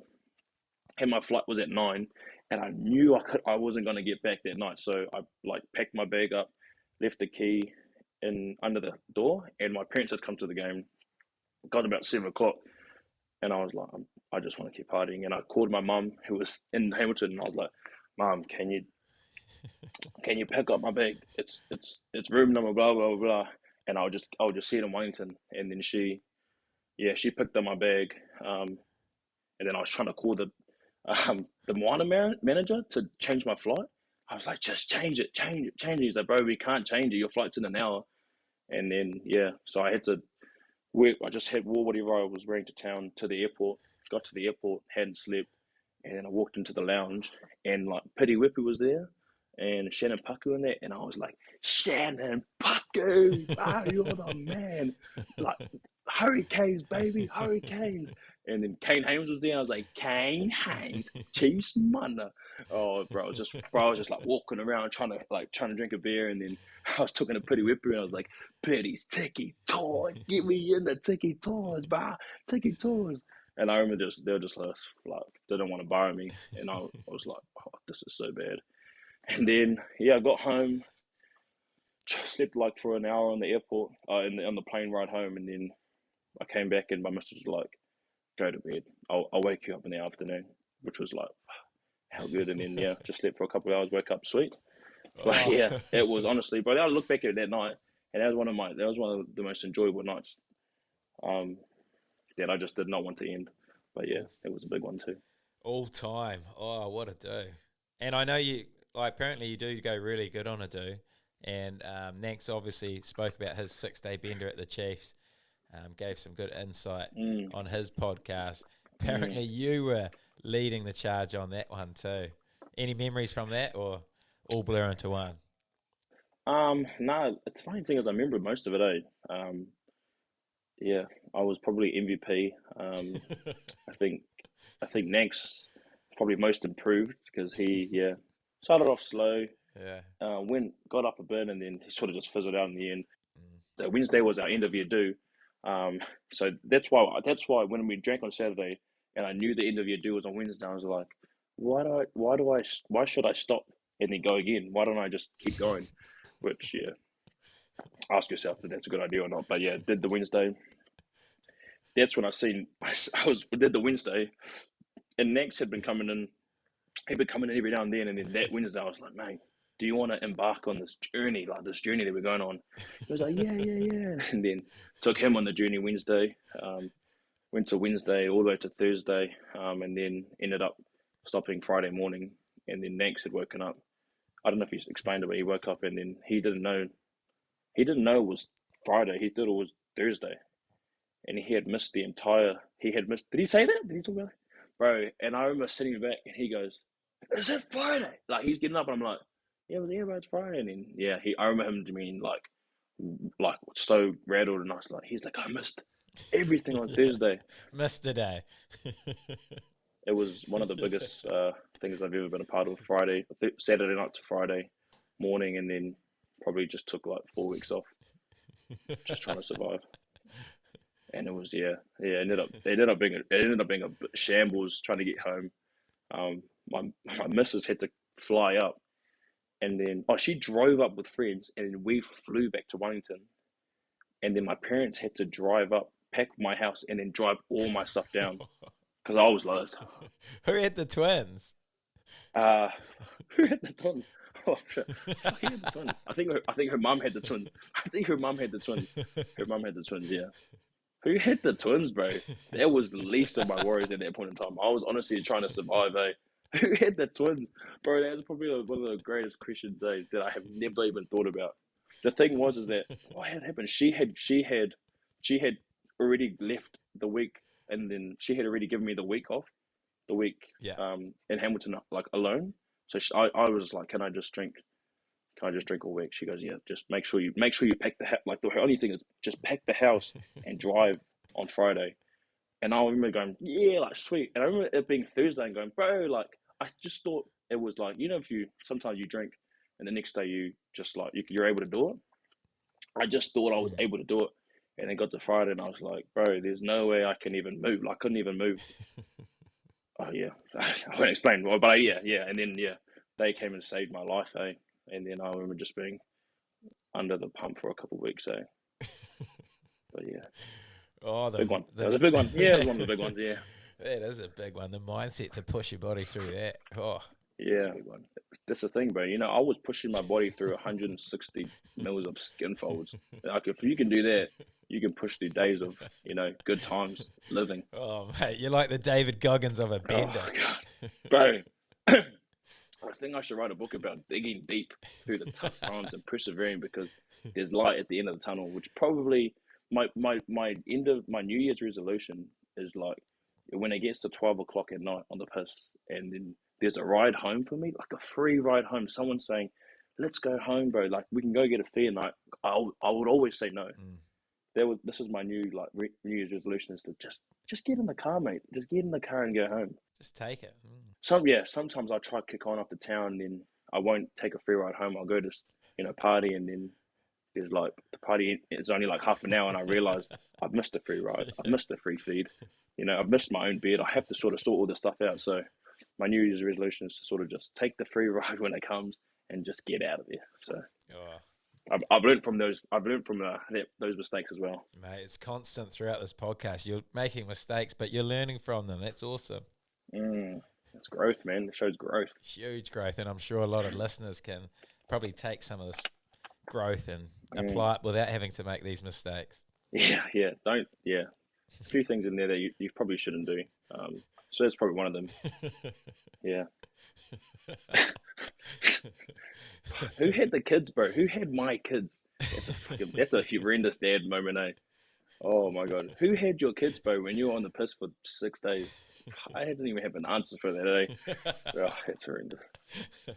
and my flight was at 9, and I knew I wasn't gonna get back that night, so I like packed my bag up, left the key in under the door, and my parents had come to the game. Got about 7 o'clock, and I was like, I just want to keep partying, and I called my mum who was in Hamilton, and I was like, "Mum, can you can you pick up my bag? It's room number blah blah blah. And I'll just see it in Wellington. And then she picked up my bag. And then I was trying to call the Moana manager to change my flight. I was like, just change it, change it, change it. He's like, bro, we can't change it. Your flight's in an hour. And then so I had to work. I just had wore whatever I was wearing to town to the airport. Got to the airport, hadn't slept, and then I walked into the lounge, and like Piri Whippu was there, and Shannon Paku in there, and I was like, Shannon Paku, you're the man, like Hurricanes, baby, Hurricanes. And then Kane Haynes was there. I was like, Kane Haynes, Chiefs mana. Oh, bro, I was just like walking around trying to drink a beer, and then I was talking to Piri Whipper, and I was like, Piri's Tiki Tours, get me in the Tiki Tours, bro, Tiki Tours. And I remember they were just like they didn't want to borrow me, and I was like, oh, this is so bad. And then I got home, slept like for an hour on the airport, on the plane ride home, and then I came back, and my missus was like, go to bed. I'll wake you up in the afternoon, which was like, how good. And then just slept for a couple of hours, woke up sweet. But it was honestly, bro. I look back at it that night, and that was one of the most enjoyable nights. That I just did not want to end. But it was a big one too. All time. Oh, what a do. And I know you, like, apparently you do go really good on a do. And Nanks obviously spoke about his 6-day bender at the Chiefs. Gave some good insight on his podcast. Apparently you were leading the charge on that one too. Any memories from that, or all blur into one? No, it's funny thing is I remember most of it, I was probably MVP. I think Nanks probably most improved because he started off slow, got up a bit, and then he sort of just fizzled out in the end. So Wednesday was our end of year do. So that's why when we drank on Saturday and I knew the end of year do was on Wednesday, I was like, why should I stop and then go again? Why don't I just keep going? Which ask yourself if that's a good idea or not. But did the Wednesday. That's when I did the Wednesday, and Nex had been coming in. He'd been coming in every now and then, and then that Wednesday I was like, mate, do you want to embark on this journey that we're going on? He was like, yeah. And then took him on the journey Wednesday. Went to Wednesday all the way to Thursday, and then ended up stopping Friday morning. And then Nanks had woken up. I don't know if he explained it, but he woke up and then he didn't know. He didn't know it was Friday. He thought it was Thursday, and he had missed. Did he say that? Did he talk about it, bro? And I remember sitting back, and he goes, "Is it Friday?" Like he's getting up, and I'm like, "Yeah, bro, it's Friday." And then I remember him to mean like so rattled, and I was like, he's like, "I missed everything on Thursday." Missed a day. It was one of the biggest things I've ever been a part of. Saturday night to Friday morning, and then probably just took like 4 weeks off, just trying to survive. And it was it ended up being a shambles trying to get home. My missus had to fly up, and then she drove up with friends, and then we flew back to Wellington, and then my parents had to drive up, pack my house, and then drive all my stuff down because I was lost. Who had the twins? Who had the twins? Oh, shit. Who had the twins? I think her mum had the twins. Her mum had the twins. Yeah. Who had the twins, bro? That was the least of my worries at that point in time. I was honestly trying to survive, Who had the twins? Bro, that was probably one of the greatest questions that I have never even thought about. The thing was is that what had happened? She had already left the week, and then she had already given me the week off, in Hamilton, like alone. So I was like, can I just drink all week? She goes, yeah, just make sure you pack the house. Like the only thing is just pack the house and drive on Friday. And I remember going, yeah, like sweet. And I remember it being Thursday and going, bro, like I just thought it was like, if you sometimes you drink and the next day you just like you're able to do it. I just thought I was able to do it. And then got to Friday and I was like, bro, there's no way I can even move. Like, I couldn't even move. Oh yeah, I won't explain, but and then they came and saved my life, And then I remember just being under the pump for a couple of weeks, But big one. That was a big one. Yeah, it was one of the big ones. Yeah, that is a big one. The mindset to push your body through that. Oh, Yeah, that's the thing, bro. You know, I was pushing my body through 160 mils of skin folds. Like, if you can do that, you can push through days of, good times living. Oh, mate, you're like the David Goggins of a Oh, bender. God. Bro, I think I should write a book about digging deep through the tough times and persevering, because there's light at the end of the tunnel, which probably my end of my New Year's resolution is like when it gets to 12 o'clock at night on the piss, and then there's a ride home for me, like a free ride home. Someone saying, "Let's go home, bro. Like, we can go get a fee." And I would always say no. This is my new New Year's resolution, is to just get in the car, mate. Just get in the car and go home. Just take it. Sometimes I try to kick on after town, and then I won't take a free ride home. I'll go to party, and then there's like the party is only like half an hour, and I realize I've missed a free ride. I've missed a free feed. I've missed my own bed. I have to sort of sort all this stuff out. So my New Year's resolution is to sort of just take the free ride when it comes and just get out of there. So I've learned from those. I've learned from those mistakes as well. Mate, it's constant throughout this podcast. You're making mistakes, but you're learning from them. That's awesome. It's growth, man. It shows growth. Huge growth, and I'm sure a lot of listeners can probably take some of this growth and apply it without having to make these mistakes. Yeah. A few things in there that you probably shouldn't do. So that's probably one of them. Yeah. Who had the kids, bro? Who had my kids? That's a horrendous dad moment, eh? Oh my God. Who had your kids, bro, when you were on the piss for 6 days? I didn't even have an answer for that, eh? Oh, it's horrendous.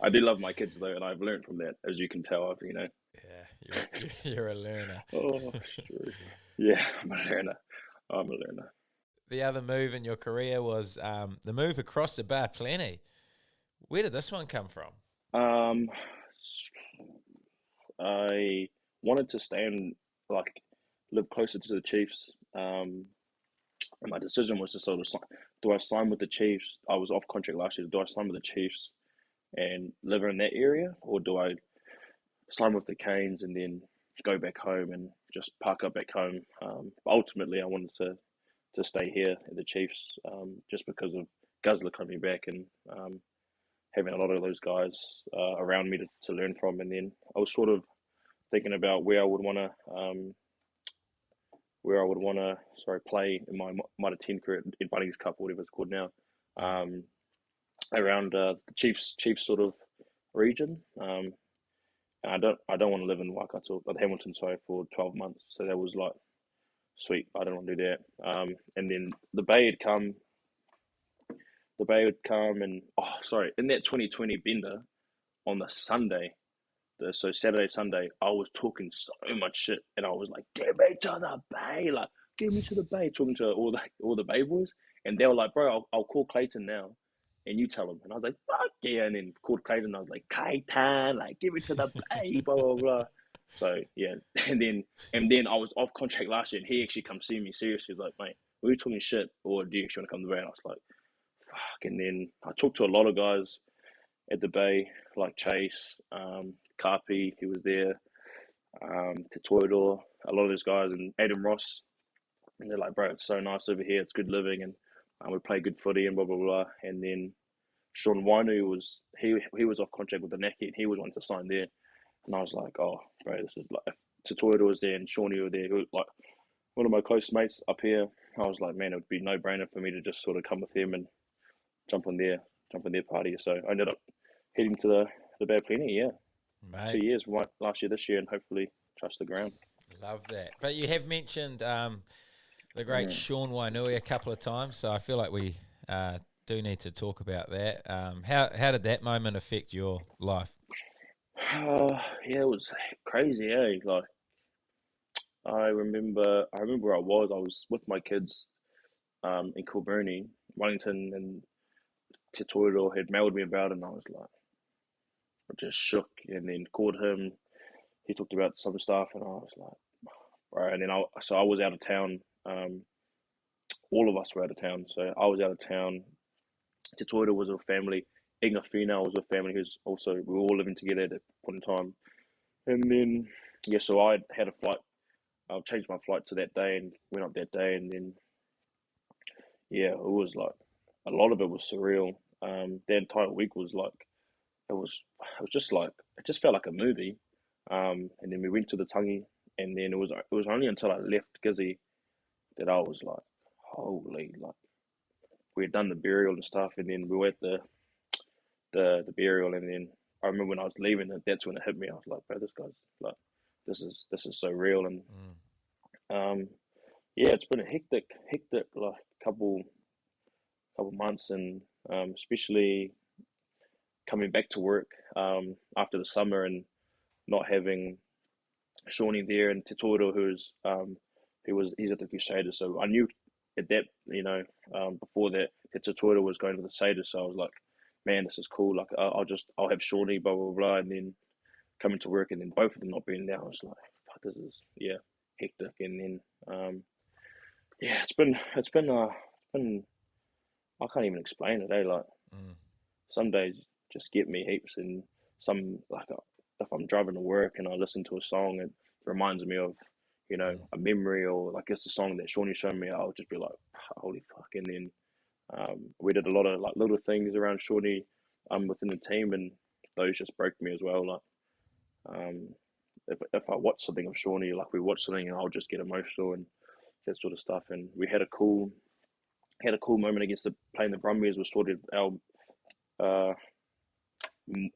I do love my kids though, and I've learned from that, as you can tell. Yeah, you're a learner. Oh, true. Yeah, I'm a learner. The other move in your career was the move across the bar plenty. Where did this one come from? I wanted to stay and live closer to the Chiefs. And my decision was to sort of do I sign with the Chiefs? I was off contract last year. Do I sign with the Chiefs and live in that area, or do I sign with the Canes and then go back home and just park up back home? But ultimately, I wanted to stay here at the Chiefs, just because of Guzzler coming back and having a lot of those guys around me to learn from. And then I was sort of thinking about where I would want to play in my Mitre 10 career in Bunnings Cup, or whatever it's called now, around the Chiefs sort of region. And I don't want to live in Waikato, but Hamilton, sorry, for 12 months. So that was like, sweet, I don't want to do that. And then the Bay would come. And in that 2020 bender on the Sunday, so Saturday, Sunday, I was talking so much shit, and I was like, "Get me to the Bay, like, get me to the Bay," talking to all the Bay boys, and they were like, "Bro, I'll call Clayton now, and you tell him." And I was like, "Fuck yeah!" And then called Clayton, and I was like, "Clayton, like, get me to the Bay, blah blah blah." So yeah, and then I was off contract last year, and he actually come see me seriously. He was like, "Mate, were you talking shit, or do you actually want to come to the Bay?" And I was like, "Fuck!" And then I talked to a lot of guys at the Bay, like Chase, Carpi, he was there, Tetoidor, a lot of those guys, and Adam Ross. And they're like, "Bro, it's so nice over here. It's good living, and we play good footy and blah blah blah." And then Sean Wainui he was off contract with the Naki, and he was wanting to sign there. And I was like, "Oh, bro, this is like." Tetoidor was there, and Shawnee were there, who was like one of my close mates up here. I was like, man, it would be no brainer for me to just sort of come with him and jump on their party. So I ended up heading to the Bay of Plenty, yeah. Mate. 2 years, last year, this year, and hopefully touch the ground. Love that. But you have mentioned the great Sean Wainui a couple of times, so I feel like we do need to talk about that. How did that moment affect your life? Yeah, it was crazy, eh? Like, I remember where I was with my kids in Kilburnie. Wellington and Tetoidor had mailed me about it, and I was like, I just shook, and then called him. He talked about some stuff, and I was like, right. And then I was out of town. All of us were out of town, so I was out of town. Tetoidor was with family. Inga Fina was with family, who's also, we were all living together at that point in time. And then, yeah, so I had a flight. I changed my flight to that day and went up that day. And then, yeah, it was like, a lot of it was surreal. The entire week was like it was just like it just felt like a movie. And then we went to the tangi, and then it was only until I left Gizzy that I was like, holy, like we had done the burial and stuff, and then we were at the burial, and then I remember when I was leaving, that's when it hit me. I was like, bro, this guy's like, this is so real, and Mm. um, yeah, it's been a hectic like couple months, and especially coming back to work after the summer and not having Shawnee there and Totoro, he's at the Crusaders. So I knew at that, before that Totoro was going to the Crusaders. So I was like, man, this is cool. Like I'll have Shawnee, blah blah blah, and then coming to work, and then both of them not being there. I was like, fuck, this is hectic. And then yeah, it's been I can't even explain it. Like Mm. some days just get me heaps, and some like if I'm driving to work and I listen to a song, it reminds me of Mm. a memory, or like it's a song that Shawnee showed me. I'll just be like, holy fuck! And then we did a lot of like little things around Shawnee within the team, and those just broke me as well. Like um, if I watch something of Shawnee, like we watch something, and I'll just get emotional and that sort of stuff. And we had a cool moment against playing the Brumbies. Was sort of our uh,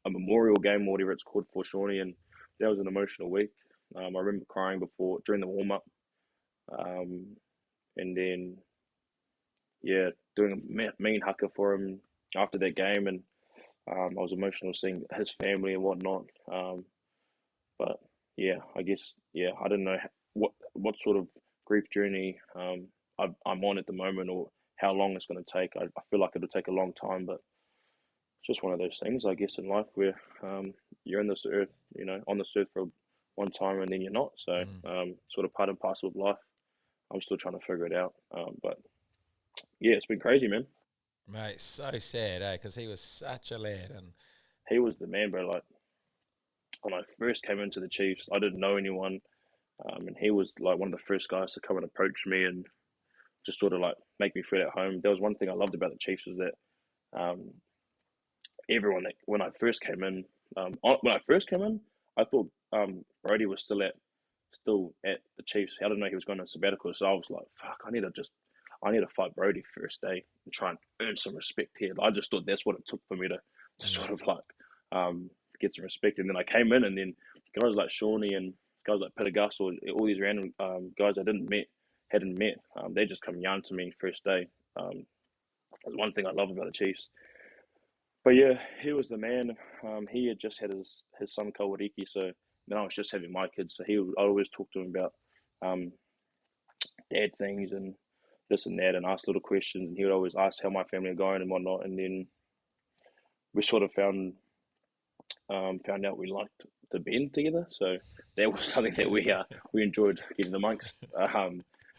a memorial game or whatever it's called for Shawnee, and that was an emotional week. I remember crying during the warm up, um, and then yeah, doing a mean haka for him after that game, and I was emotional seeing his family and whatnot. But yeah, I guess I don't know what sort of grief journey I'm on at the moment, or how long it's going to take. I feel like it'll take a long time, but it's just one of those things, I guess, in life where you're in this earth, on this earth for one time and then you're not. So, Mm. sort of part and parcel of life. I'm still trying to figure it out. But yeah, it's been crazy, man. Mate, so sad, eh? Because he was such a lad, and He was the man, bro. Like when I first came into the Chiefs, I didn't know anyone, and he was like one of the first guys to come and approach me and just sort of like make me feel at home. There was one thing I loved about the Chiefs was that um, everyone that when I first came in, I thought Brody was still at the Chiefs. I didn't know he was going on sabbatical, so I was like, "Fuck, I need to fight Brody first day and try and earn some respect here." I just thought that's what it took for me to mm. sort of like get some respect. And then I came in, and then guys like Shawnee and guys like Peter Gus, or all these random guys I hadn't met, they just come yarn to me first day. That's one thing I love about the Chiefs. But yeah, he was the man. He had just had his son Kawariki, so then I was just having my kids. So I always talk to him about um, dad things and this and that, and ask little questions. And he would always ask how my family are going and whatnot. And then we sort of found out we liked to bend together. So that was something that we enjoyed getting amongst.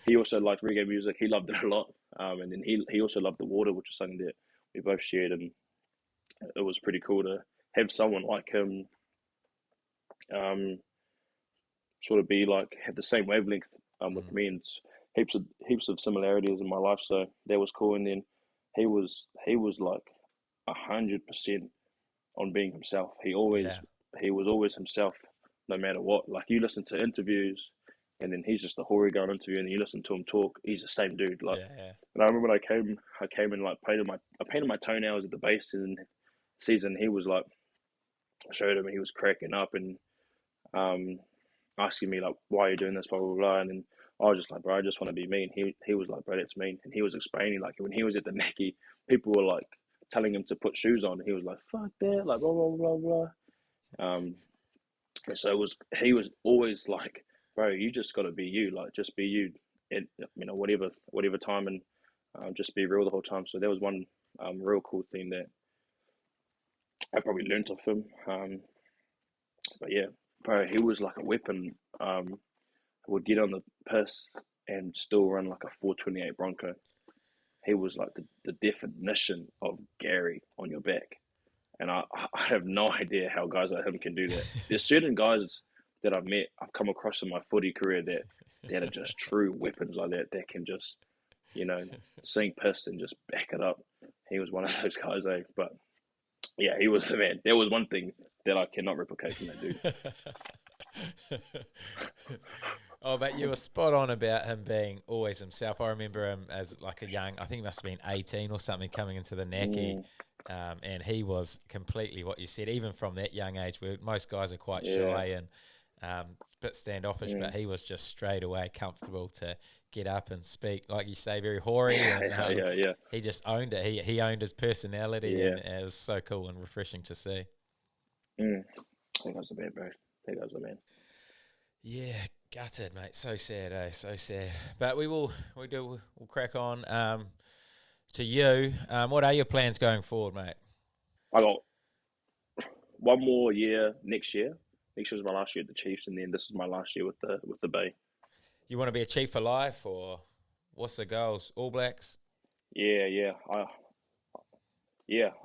He also liked reggae music. He loved it a lot. And then he also loved the water, which is something that we both shared, and it was pretty cool to have someone like him um, sort of be like have the same wavelength with Mm. me, and heaps of similarities in my life. So that was cool. And then he was like 100% on being himself. Yeah, He was always himself, no matter what. Like you listen to interviews, and then he's just a hoary guy interview, and you listen to him talk. He's the same dude. Like, yeah, yeah. and I remember when I came and like I painted my toenails at the base in season. He was like, I showed him, and he was cracking up and um, asking me like, "Why are you doing this?" Blah blah blah. And then I was just like, "Bro, I just want to be me." And he was like, "Bro, that's me." And he was explaining like when he was at the Mackie, people were like telling him to put shoes on. And he was like, "Fuck that!" Like blah blah blah blah. Um, and so he was always like, "Bro, you just got to be you. Like just be you at whatever time, and just be real the whole time." So that was one real cool thing that I probably learned off him. But yeah, bro, he was like a weapon. Would get on the piss and still run like a 428 Bronco. He was like the definition of Gary on your back. And I have no idea how guys like him can do that. There's certain guys that I've come across in my footy career that are just true weapons like that can just, you know, sing piss and just back it up. He was one of those guys, eh? But Yeah, he was the man. There was one thing that I cannot replicate from that dude. Oh, but you were spot on about him being always himself. I remember him as like a young, I think he must have been 18 or something, coming into the Naki. Mm, And he was completely what you said, even from that young age, where most guys are quite yeah. shy and a bit standoffish, but Mm, he was just straight away comfortable to get up and speak, like you say, very hoary. And yeah. he just owned it. He owned his personality, Yeah. and it was so cool and refreshing to see. Mm. I think that's the man, bro. I think that's the man. Yeah, gutted, mate. So sad, eh? So sad. But we'll crack on. To you, what are your plans going forward, mate? I got one more year next year. Next year was my last year at the Chiefs, and then this is my last year with the Bay. You want to be a chief for life, or what's the goals? All Blacks? Yeah, yeah. I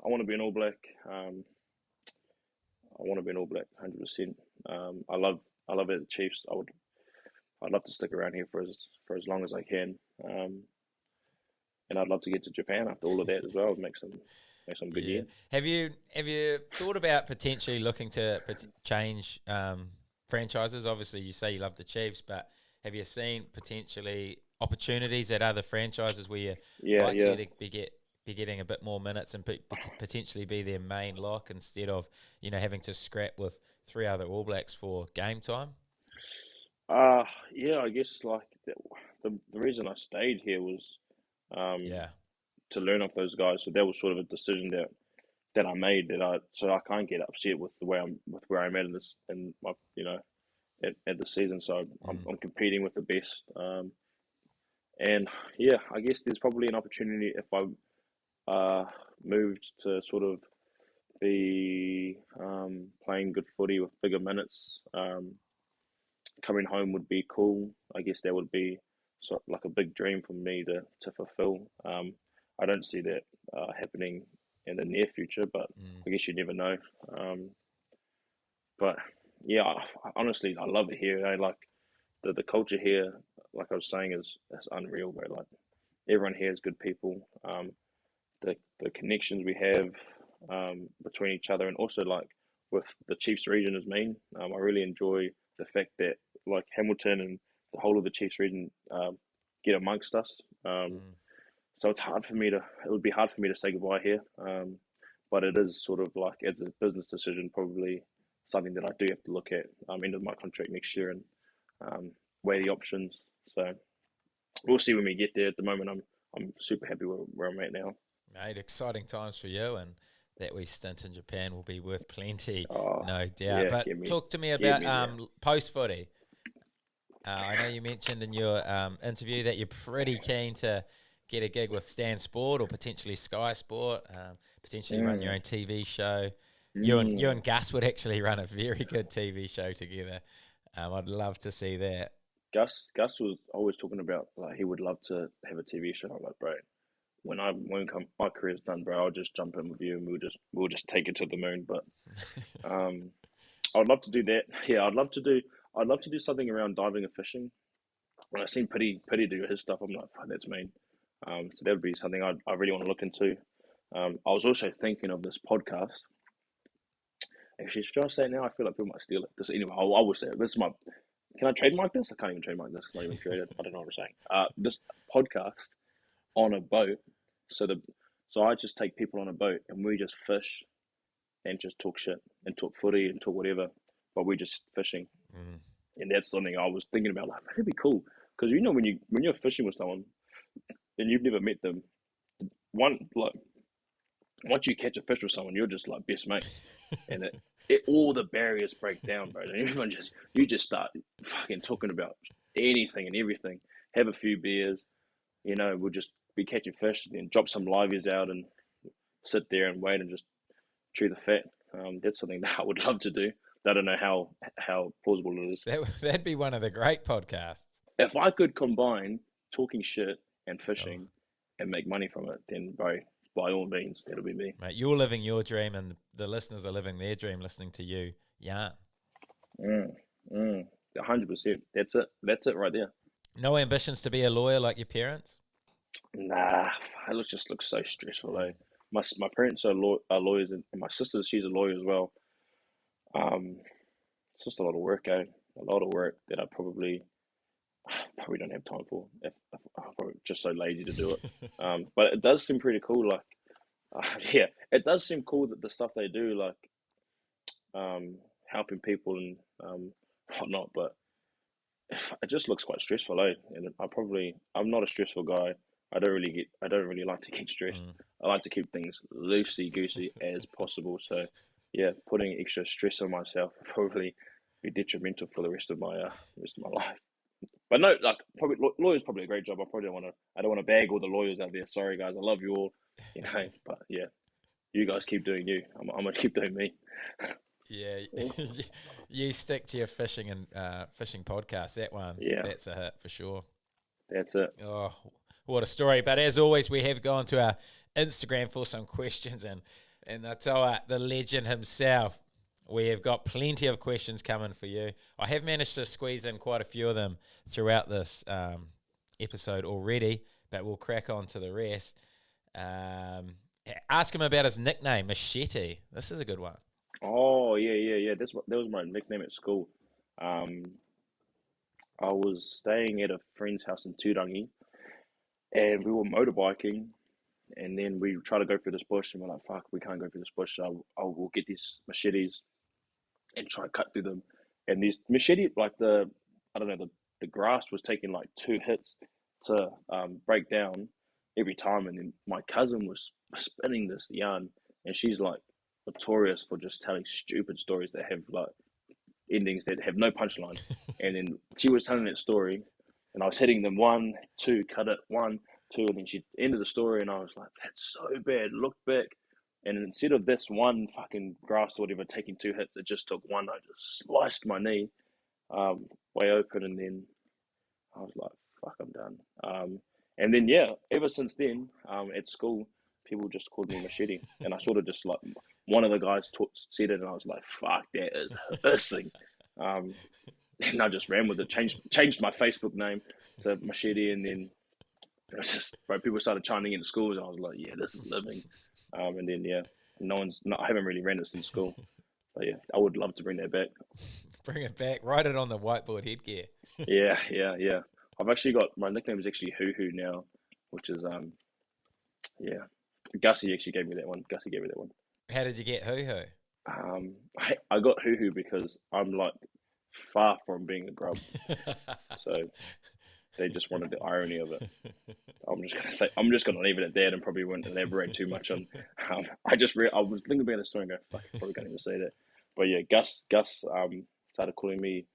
want to be an All Black. I want to be an All Black, 100%. I love it at the Chiefs. I'd love to stick around here for as long as I can. And I'd love to get to Japan after all of that as well. Make some good Yeah. year. Have you thought about potentially looking to change franchises? Obviously, you say you love the Chiefs, but have you seen potentially opportunities at other franchises where you're Yeah, likely yeah. to be getting a bit more minutes and potentially be their main lock instead of having to scrap with three other All Blacks for game time? Yeah. I guess like the reason I stayed here was um Yeah. to learn off those guys. So that was sort of a decision that I made so I can't get upset with where I'm at in this in my at the season. So Mm. I'm competing with the best. And yeah, I guess there's probably an opportunity if I moved to sort of be playing good footy with bigger minutes. Coming home would be cool. I guess that would be sort of like a big dream for me to fulfill. I don't see that happening in the near future, but Mm. I guess you never know. Um, but yeah, honestly, I love it here. I like the culture here. Like I was saying, is unreal, bro. Like everyone here is good people. The connections we have between each other, and also like with the Chiefs region as mean. I really enjoy the fact that like Hamilton and the whole of the Chiefs region get amongst us. Um, Mm. so it would be hard for me to say goodbye here. But it is sort of like as a business decision, probably something that I do have to look at end of my contract next year and um, weigh the options. So we'll see when we get there. At the moment, I'm super happy where I'm at now. Mate, exciting times for you, and that wee stint in Japan will be worth plenty, Oh, no doubt. yeah, But talk to me get about me there. post footy. I know you mentioned in your interview that you're pretty keen to get a gig with Stan Sport or potentially Sky Sport, potentially run your Mm, own TV show. You and mm. Gus would actually run a very good TV show together. I'd love to see that. Gus was always talking about like he would love to have a TV show. I'm like, bro, my career's done, bro, I'll just jump in with you and we'll just take it to the moon. But um, I would love to do that. Yeah, I'd love to do something around diving and fishing. When I seen Pity do his stuff, I'm like, fuck, that's mean. So that would be something I really want to look into. I was also thinking of this podcast. Actually, should I say it now? I feel like people might steal it. This anyway. I will say it. This is my. Can I trademark this? I can't even trademark this. It's not even created. I don't know what I'm saying. This podcast on a boat. So the so I just take people on a boat and we just fish and just talk shit and talk footy and talk whatever, but we're just fishing. Mm. And that's something I was thinking about. Like, that'd be cool because when you're fishing with someone and you've never met them, one like once you catch a fish with someone, you're just like best mates, and it all the barriers break down, bro. And everyone you just start fucking talking about anything and everything. Have a few beers, we'll just be catching fish, and then drop some liveys out and sit there and wait and just chew the fat. That's something that I would love to do. I don't know how plausible it is. That'd be one of the great podcasts. If I could combine talking shit and Oh, fishing and make money from it, then bro, by all means, that'll be me. mate, you're living your dream, and the listeners are living their dream listening to you. Yeah. Mm, 100%. That's it. That's it right there. No ambitions to be a lawyer like your parents? Nah, it just looks so stressful, Mm. though. my parents are lawyers, and my sister, she's a lawyer as well. It's just a lot of work, eh? A lot of work that I probably don't have time for. If I'm probably just so lazy to do it. But it does seem pretty cool. Like, yeah, it does seem cool that the stuff they do, like helping people and whatnot. But it just looks quite stressful, eh? And I'm not a stressful guy. I don't really like to get stressed. Mm. I like to keep things loosey goosey as possible. So, yeah, putting extra stress on myself would probably be detrimental for the rest of my life. But no, like probably lawyers probably a great job. I don't want to bag all the lawyers out there. Sorry guys, I love you all, you know. But yeah, you guys keep doing you. I'm gonna keep doing me. Yeah, you stick to your fishing and fishing podcast. That one, Yeah, that's a hit for sure. that's it. Oh, what a story! But as always, we have gone to our Instagram for some questions, and Naitoa, the legend himself, we have got plenty of questions coming for you. I have managed to squeeze in quite a few of them throughout this episode already, but we'll crack on to the rest. Ask him about his nickname, Machete. This is a good one. Oh yeah. That was my nickname at school. Um, I was staying at a friend's house in Turangi, and we were motorbiking, and then we tried to go through this bush, and we're like, "Fuck, we can't go through this bush." So I will get these machetes and try to cut through them. And these machete, like I don't know, the grass was taking like two hits to break down every time. And then my cousin was spinning this yarn, and she's like notorious for just telling stupid stories that have like endings that have no punchline. And then she was telling that story, and I was hitting them one, two, cut it, one, two, and then she ended the story, and I was like, "That's so bad." Look back, and instead of this one fucking grass or whatever taking two hits, it just took one. I just sliced my knee way open, and then I was like, "Fuck, I'm done." And then yeah, ever since then, at school, people just called me Machete, and I sort of just like one of the guys said it, and I was like, "Fuck, that is hissing." Um, and I just ran with it. Changed my Facebook name to Machete, and then it was just bro. People started chiming into schools, and I was like, "Yeah, this is living." And then yeah, I haven't really ran it since school, but yeah, I would love to bring that back. Bring it back. Write it on the whiteboard headgear. Yeah. I've actually got my nickname is actually Hoo Hoo now, which is yeah. Gussie actually gave me that one. Gussie gave me that one. How did you get hoo hoo? I got Hoo Hoo because I'm like far from being a grub, so they just wanted the irony of it. I'm just gonna leave it at that and probably won't elaborate too much on. I was thinking about the story and go, fuck, I probably can't even say that. But yeah, Gus started calling me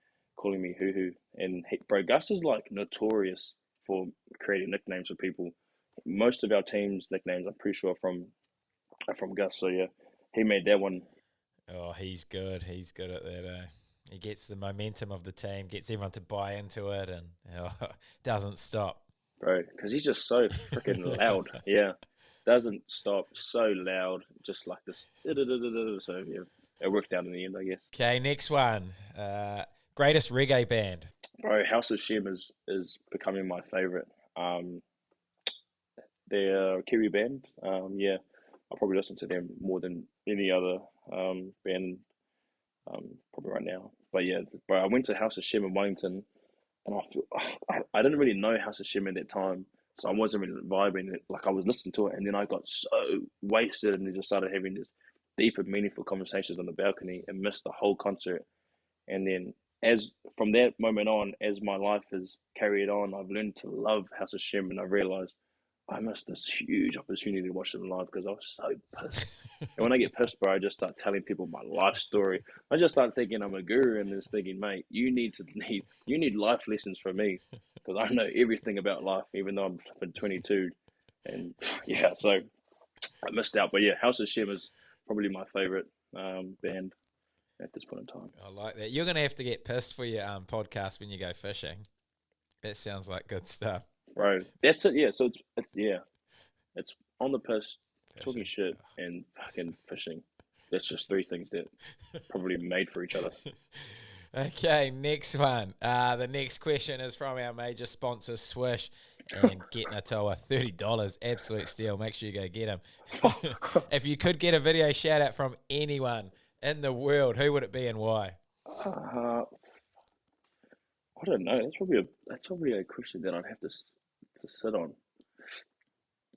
Hoo Hoo, and bro, Gus is like notorious for creating nicknames for people. Most of our team's nicknames, I'm pretty sure, are from Gus. So yeah, he made that one. Oh, he's good. He's good at that. He gets the momentum of the team, gets everyone to buy into it, and doesn't stop. Bro, because he's just so freaking loud. Yeah, doesn't stop. So loud, just like this. So yeah, it worked out in the end, I guess. Okay, next one. Greatest reggae band. Bro, House of Shem is becoming my favorite. They're a Kiwi band. Yeah, I'll probably listen to them more than any other band probably right now. But yeah, bro, I went to House of Shem in Wellington, and I didn't really know House of Shem at that time, so I wasn't really vibing it. Like I was listening to it, and then I got so wasted, and they just started having this deep and meaningful conversations on the balcony, and missed the whole concert. And then as from that moment on, as my life has carried on, I've learned to love House of Shem, and I realized I missed this huge opportunity to watch them live because I was so pissed. And when I get pissed, bro, I just start telling people my life story. I just start thinking I'm a guru and just thinking, mate, you need life lessons from me because I know everything about life, even though I'm flipping 22. And yeah, so I missed out. But yeah, House of Shem is probably my favorite band at this point in time. I like that. You're going to have to get pissed for your podcast when you go fishing. That sounds like good stuff. Bro, that's it. Yeah, so it's on the piss, Fishing. talking shit, and fucking fishing. That's just three things that probably made for each other. Okay, next one. The next question is from our major sponsor, Swish, and get Naitoa $30. Absolute steal. Make sure you go get him. If you could get a video shout out from anyone in the world, who would it be and why? I don't know. That's probably a question that I'd have to sit on.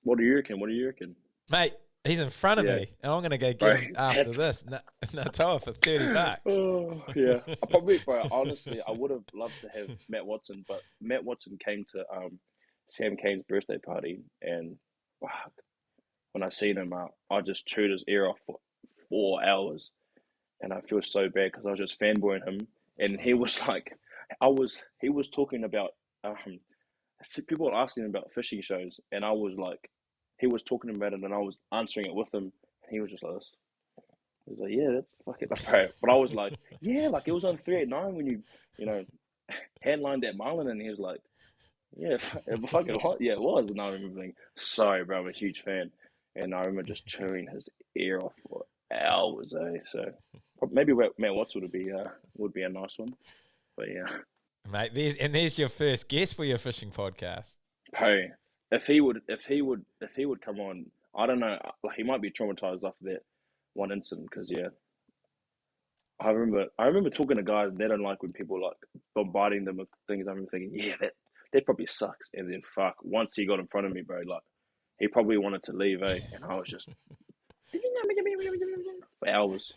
What do you reckon? What do you reckon? Mate, he's in front of Yeah, me, and I'm going to go get bro. him after That's this. Naitoa for $30. oh yeah. I probably, bro. Honestly, I would have loved to have Matt Watson, but Matt Watson came to Sam Cane's birthday party, and fuck, when I seen him, I just chewed his ear off for 4 hours, and I feel so bad because I was just fanboying him, and he was like, he was talking about people were asking him about fishing shows, and I was like, he was talking about it, and I was answering it with him, and he was just like this. He was like, yeah, that's fucking bro. But I was like, yeah, like it was on 389 when you know, headlined that Marlin, and he was like, yeah, it fucking hot. Yeah, it was. And I remember thinking, sorry, bro, I'm a huge fan, and I remember just chewing his ear off for hours. So maybe Matt Watts would be a nice one, but yeah. Mate, there's your first guest for your fishing podcast. Hey, if he would come on, I don't know. Like he might be traumatized after that one incident because yeah, I remember talking to guys and they don't like when people like bombarding them with things. I'm thinking, yeah, that probably sucks. And then fuck, once he got in front of me, bro, like he probably wanted to leave, and I was just for hours.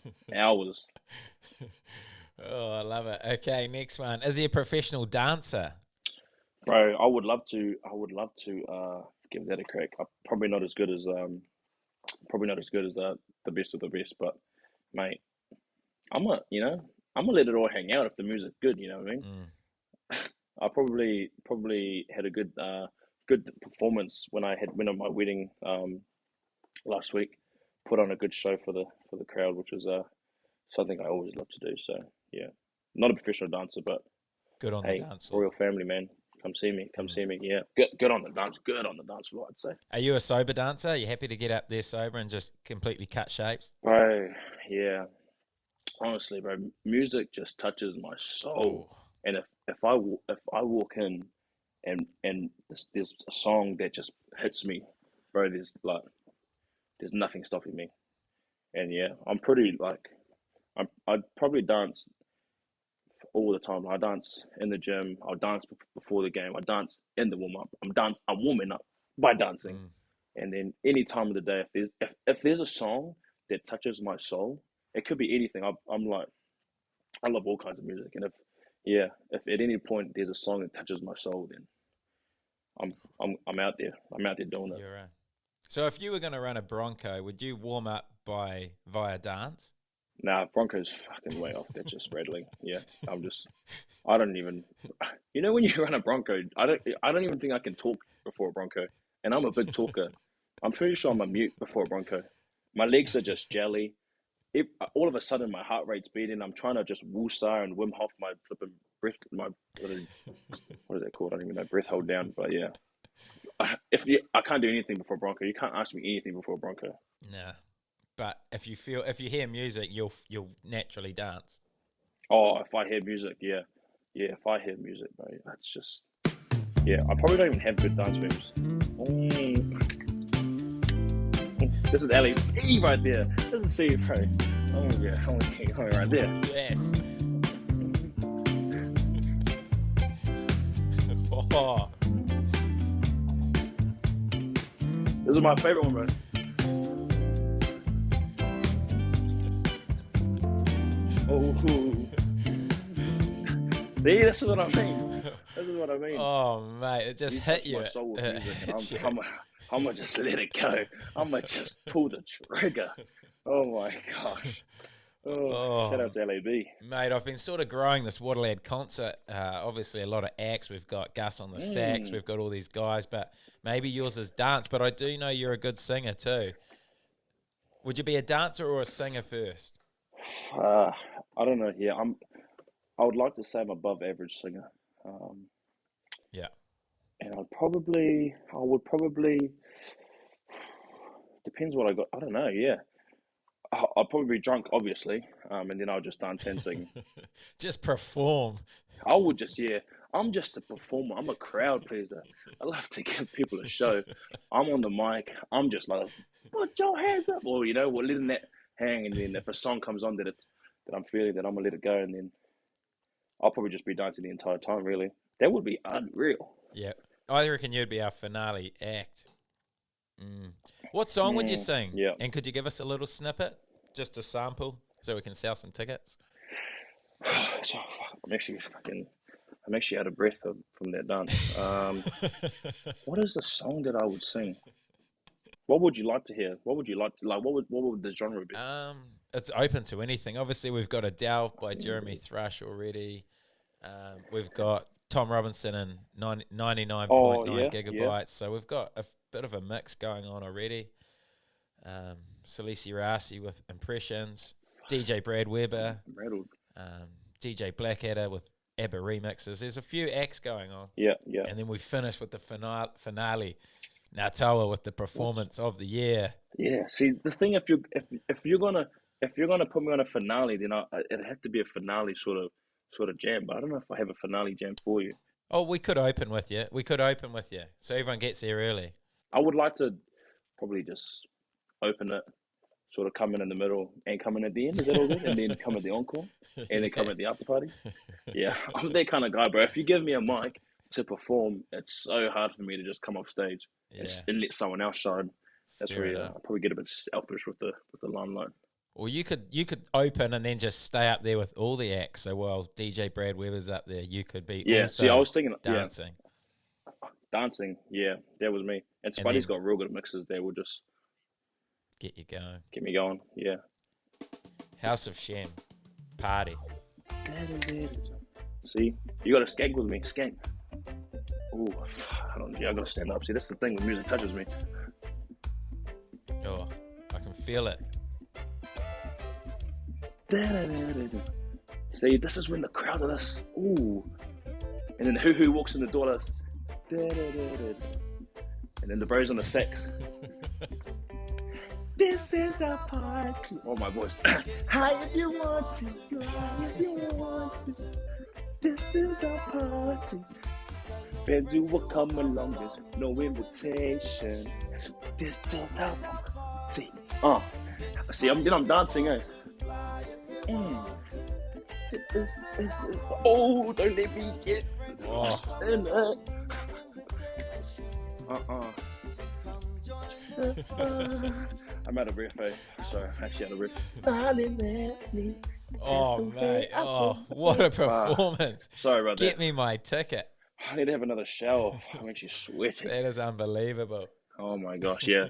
Oh, I love it. Okay, next one. Is he a professional dancer? Bro, I would love to give that a crack. I'm probably not as good as the best of the best, but mate, I'm gonna let it all hang out if the music's good. You know what I mean? Mm. I probably had a good performance when I had went on my wedding last week. Put on a good show for the crowd, which is something I always love to do. So yeah, not a professional dancer, but Good on the hey, dance floor. royal family man, come see me, come Mm. see me. Yeah, good on the dance floor. I'd say. Are you a sober dancer? Are you happy to get up there sober and just completely cut shapes? Bro, yeah. Honestly, bro, music just touches my soul. Oh, And if I walk in and there's a song that just hits me, bro, there's nothing stopping me. And yeah, I'm pretty like I'd probably dance all the time. I dance in the gym. I'll dance before the game. I dance in the warm up. I'm warming up by dancing. mm. And then any time of the day, if there's a song that touches my soul, it could be anything. I'm like I love all kinds of music, and if at any point there's a song that touches my soul, then I'm out there. I'm out there doing it. You're right. So if you were going to run a Bronco, would you warm up via dance? Nah, Broncos fucking way off. They're just rattling. Yeah, I don't even. You know when you run a Bronco, I don't even think I can talk before a Bronco, and I'm a big talker. I'm pretty sure I'm a mute before a Bronco. My legs are just jelly. All of a sudden my heart rate's beating. I'm trying to just woosah and Wim Hof my flipping breath, what is that called? I don't even know. Breath hold down. But yeah, I can't do anything before Bronco. You can't ask me anything before Bronco. Nah. But if you hear music, you'll naturally dance. Oh, if I hear music, yeah, if I hear music, bro, that's just yeah. I probably don't even have good dance moves. Mm. This is Ali E right there. This is C, bro. Oh yeah, right there. Yes. Oh, This is my favorite one, bro. Oh, see, this is what I mean. This is what I mean. oh, mate, it just hit touch you. my soul with It music, hit you. and I'm gonna just let it go. I'm gonna just pull the trigger. Oh my gosh. Oh, shout Oh, out to LAB. mate, I've been sort of growing this Waterlad concert. Obviously, a lot of acts. We've got Gus on the sax. Mm. We've got all these guys, but maybe yours is dance. But I do know you're a good singer too. Would you be a dancer or a singer first? Uh, I don't know. Yeah, I would like to say I'm above average singer. Um, Yeah. and I would probably depends what I got. I don't know. Yeah, I'll probably be drunk, obviously, and then I'll just dance and sing. Just perform. I would just, yeah, I'm just a performer. I'm a crowd pleaser. I love to give people a show. I'm on the mic. I'm just like, put your hands up, or we're letting that hang, and then if a song comes on that I'm feeling, that I'm gonna let it go, and then I'll probably just be dancing the entire time. Really, that would be unreal. Yeah. I reckon you'd be our finale act. What song would you sing? Yeah. And could you give us a little snippet, just a sample, so we can sell some tickets? So, I'm actually out of breath from that dance. What is the song that I would sing? What would you like to hear? What would you like to like? What would the genre be? It's open to anything. Obviously, we've got a Delve by Jeremy Thrush already. We've got Tom Robinson and 99.9 gigabytes. Yeah. So we've got a bit of a mix going on already. Salisi Rasi with Impressions, DJ Brad Weber, Rattled. DJ Blackadder with ABBA remixes. There's a few acts going on. Yeah. And then we finish with the finale, Naitoa with the performance of the year. Yeah. See, the thing, if you're gonna put me on a finale, then it'd have to be a finale sort of jam. But I don't know if I have a finale jam for you. Oh, we could open with you. So everyone gets there early. I would like to probably just open it, sort of come in the middle and come in at the end. Is that all good? And then come at the encore, and then come at the after party. Yeah, I'm that kind of guy, bro. If you give me a mic to perform, it's so hard for me to just come off stage and let someone else shine. That's where I probably get a bit selfish with the limelight. Well, you could open and then just stay up there with all the acts. So while DJ Brad Weber's up there, you could be also see, I was thinking dancing. Yeah. Dancing, yeah, that was me. And Spuddy's got real good mixes there. We'll just get you going. Get me going, yeah. House of Shem, party. See, you got to skank with me, skank. Ooh, I got to stand up. See, that's the thing when music touches me. Oh, I can feel it. See, this is when the crowd of this. Ooh. And then Hoo walks in the door. And then the bros on the sax. This is a party. Oh, my voice. High if you want to. High if you want to. This is a party. Friends who will come along. There's no invitation. This is a party. See, I'm dancing, eh? Oh, don't let me get lost in it. I'm out of breath, eh? Sorry, actually out of breath. Oh, mate. Oh, what a performance. Sorry about that. Get me my ticket. I need to have another shower. I'm actually sweating. That is unbelievable. Oh my gosh, yeah.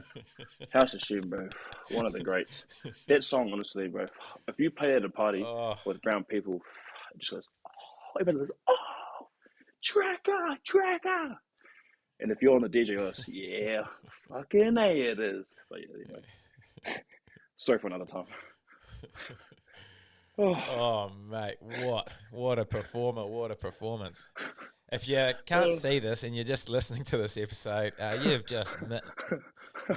House of Shame, bro. One of the greats. That song, honestly, bro. If you play it at a party with brown people, it just goes, everybody goes, tracker. And if you're on the DJ, goes, yeah, fucking A it is. But yeah, anyway. Sorry for another time. Oh, mate, what a performer, what a performance. If you can't see this and you're just listening to this episode, you've just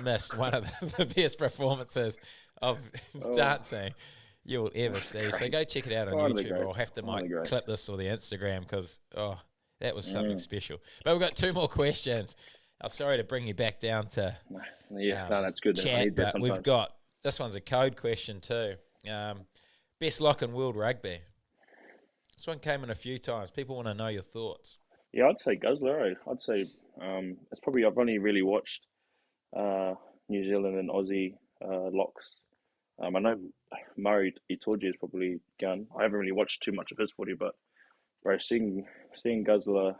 missed one of the best performances of dancing you will ever see. So go check it out on YouTube. I'll have to clip this or the Instagram because, that was something special. But we've got two more questions. I'm sorry to bring you back down to that's good. Chat, but we've got, this one's a code question too. Best lock in world rugby. This one came in a few times. People want to know your thoughts. Yeah, I'd say Guzzler. I'd say it's probably, I've only really watched New Zealand and Aussie locks. I know Murray Itoje is probably gone. I haven't really watched too much of his footy, but bro, seeing Guzzler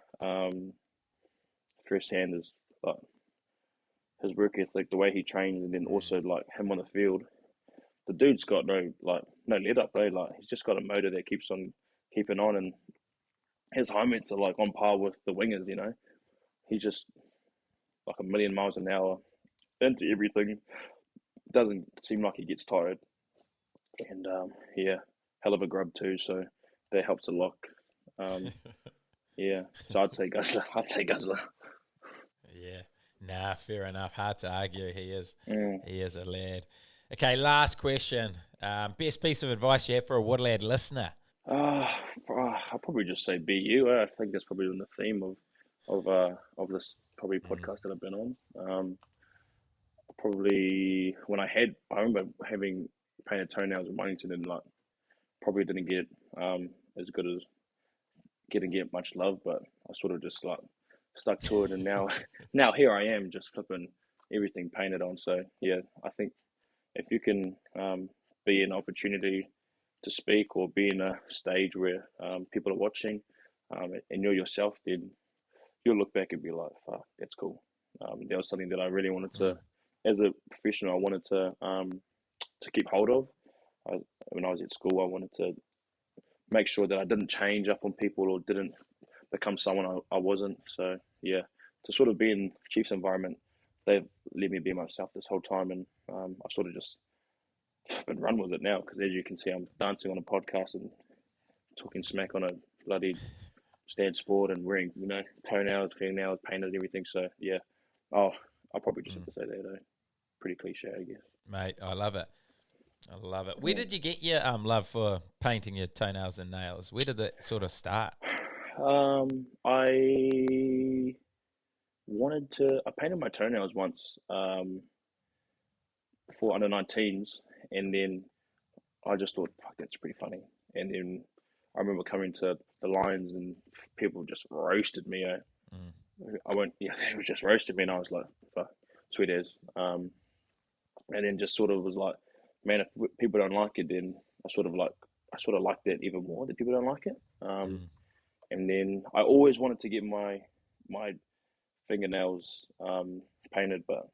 firsthand is like his work ethic, the way he trains, and then also like him on the field. The dude's got no let up, bro. Like he's just got a motor that keeps on keeping on, and his high mitts are like on par with the wingers. You know, he's just like 1,000,000 miles an hour into everything. Doesn't seem like he gets tired, and hell of a grub too. So that helps a lot. So I'd say Guzzler. Yeah, fair enough. Hard to argue. He is a lad. Okay, last question. Best piece of advice you have for a Woodlad listener? I'll probably just say be you. I think that's probably in the theme of this probably Mm. podcast that I've been on. Probably when I remember having painted toenails in Wellington and like probably didn't get as good as didn't get much love, but I sort of just like stuck to it, and now now here I am just flipping everything painted on. So yeah, I think if you can be an opportunity to speak or be in a stage where people are watching and you're yourself, then you'll look back and be like, "Fuck, that's cool." That was something that I really wanted to, Mm. as a professional, I wanted to keep hold of. I, when I was at school, I wanted to make sure that I didn't change up on people or didn't become someone I wasn't. So yeah, to sort of be in Chiefs environment, they've let me be myself this whole time, and I sort of just been run with it now because as you can see, I'm dancing on a podcast and talking smack on a bloody stand sport and wearing toenails, fingernails, painted and everything. So yeah, oh, I'll probably just have Mm. to say that though. Pretty cliche, I guess. Mate, I love it. I love it. Where Yeah. did you get your love for painting your toenails and nails? Where did that sort of start? I wanted to. I painted my toenails once for under 19s, and then I just thought, fuck, that's pretty funny. And then I remember coming to the Lions, and people just roasted me. Mm. I went, yeah, they just roasted me, and I was like, fuck, sweet as. And then just sort of was like, man, if people don't like it, then I sort of like that even more that people don't like it. Mm. And then I always wanted to get my fingernails painted, but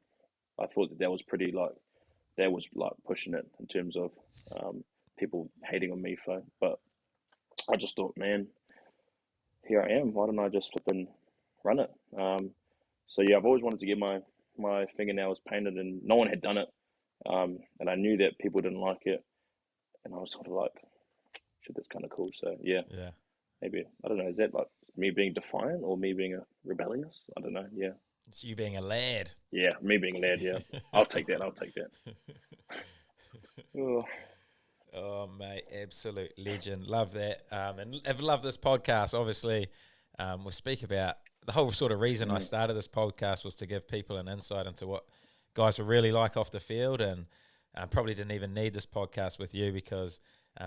I thought that that was like pushing it in terms of people hating on me for. But I just thought, man, here I am. Why don't I just flip and run it? So yeah, I've always wanted to get my fingernails painted, and no one had done it. And I knew that people didn't like it, and I was sort of like, shit, that's kind of cool. So yeah, Yeah. maybe I don't know. Is that like me being defiant or me being a rebellious? I don't know. Yeah, It's you being a lad. yeah, me being a lad. Yeah, I'll take that. I'll take that. Oh, Oh, mate, absolute legend. Love that. And I've loved this podcast. Obviously, we speak about the whole sort of reason I mm, started this podcast was to give people an insight into what guys were really like off the field. And probably didn't even need this podcast with you because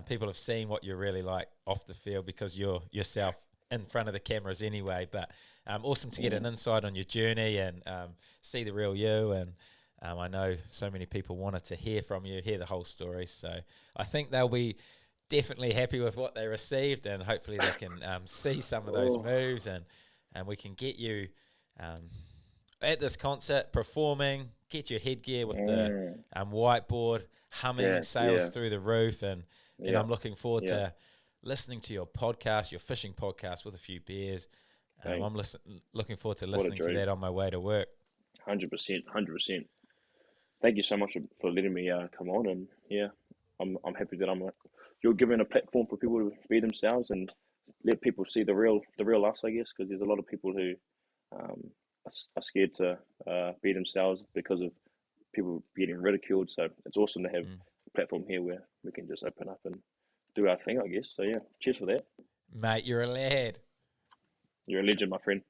people have seen what you're really like off the field because you're yourself in front of the cameras anyway. But awesome to get an mm, insight on your journey and see the real you. And I know so many people wanted to hear from you, hear the whole story. So I think they'll be definitely happy with what they received, and hopefully they can see some of those oh, moves, and we can get you at this concert performing, get your headgear with the mm, whiteboard, humming, yeah, sales yeah, through the roof, and then yeah, I'm looking forward yeah. to listening to your podcast, your fishing podcast with a few beers. Dang, Looking forward to what a listening to dream. that on my way to work. 100%, 100%. Thank you so much for letting me come on, and yeah, I'm happy that you're giving a platform for people to be themselves and let people see the real us, I guess, because there's a lot of people who are scared to be themselves because of people getting ridiculed. So it's awesome to have Mm. a platform here where we can just open up and do our thing, I guess. So yeah, cheers for that. Mate, you're a lad. You're a legend, my friend.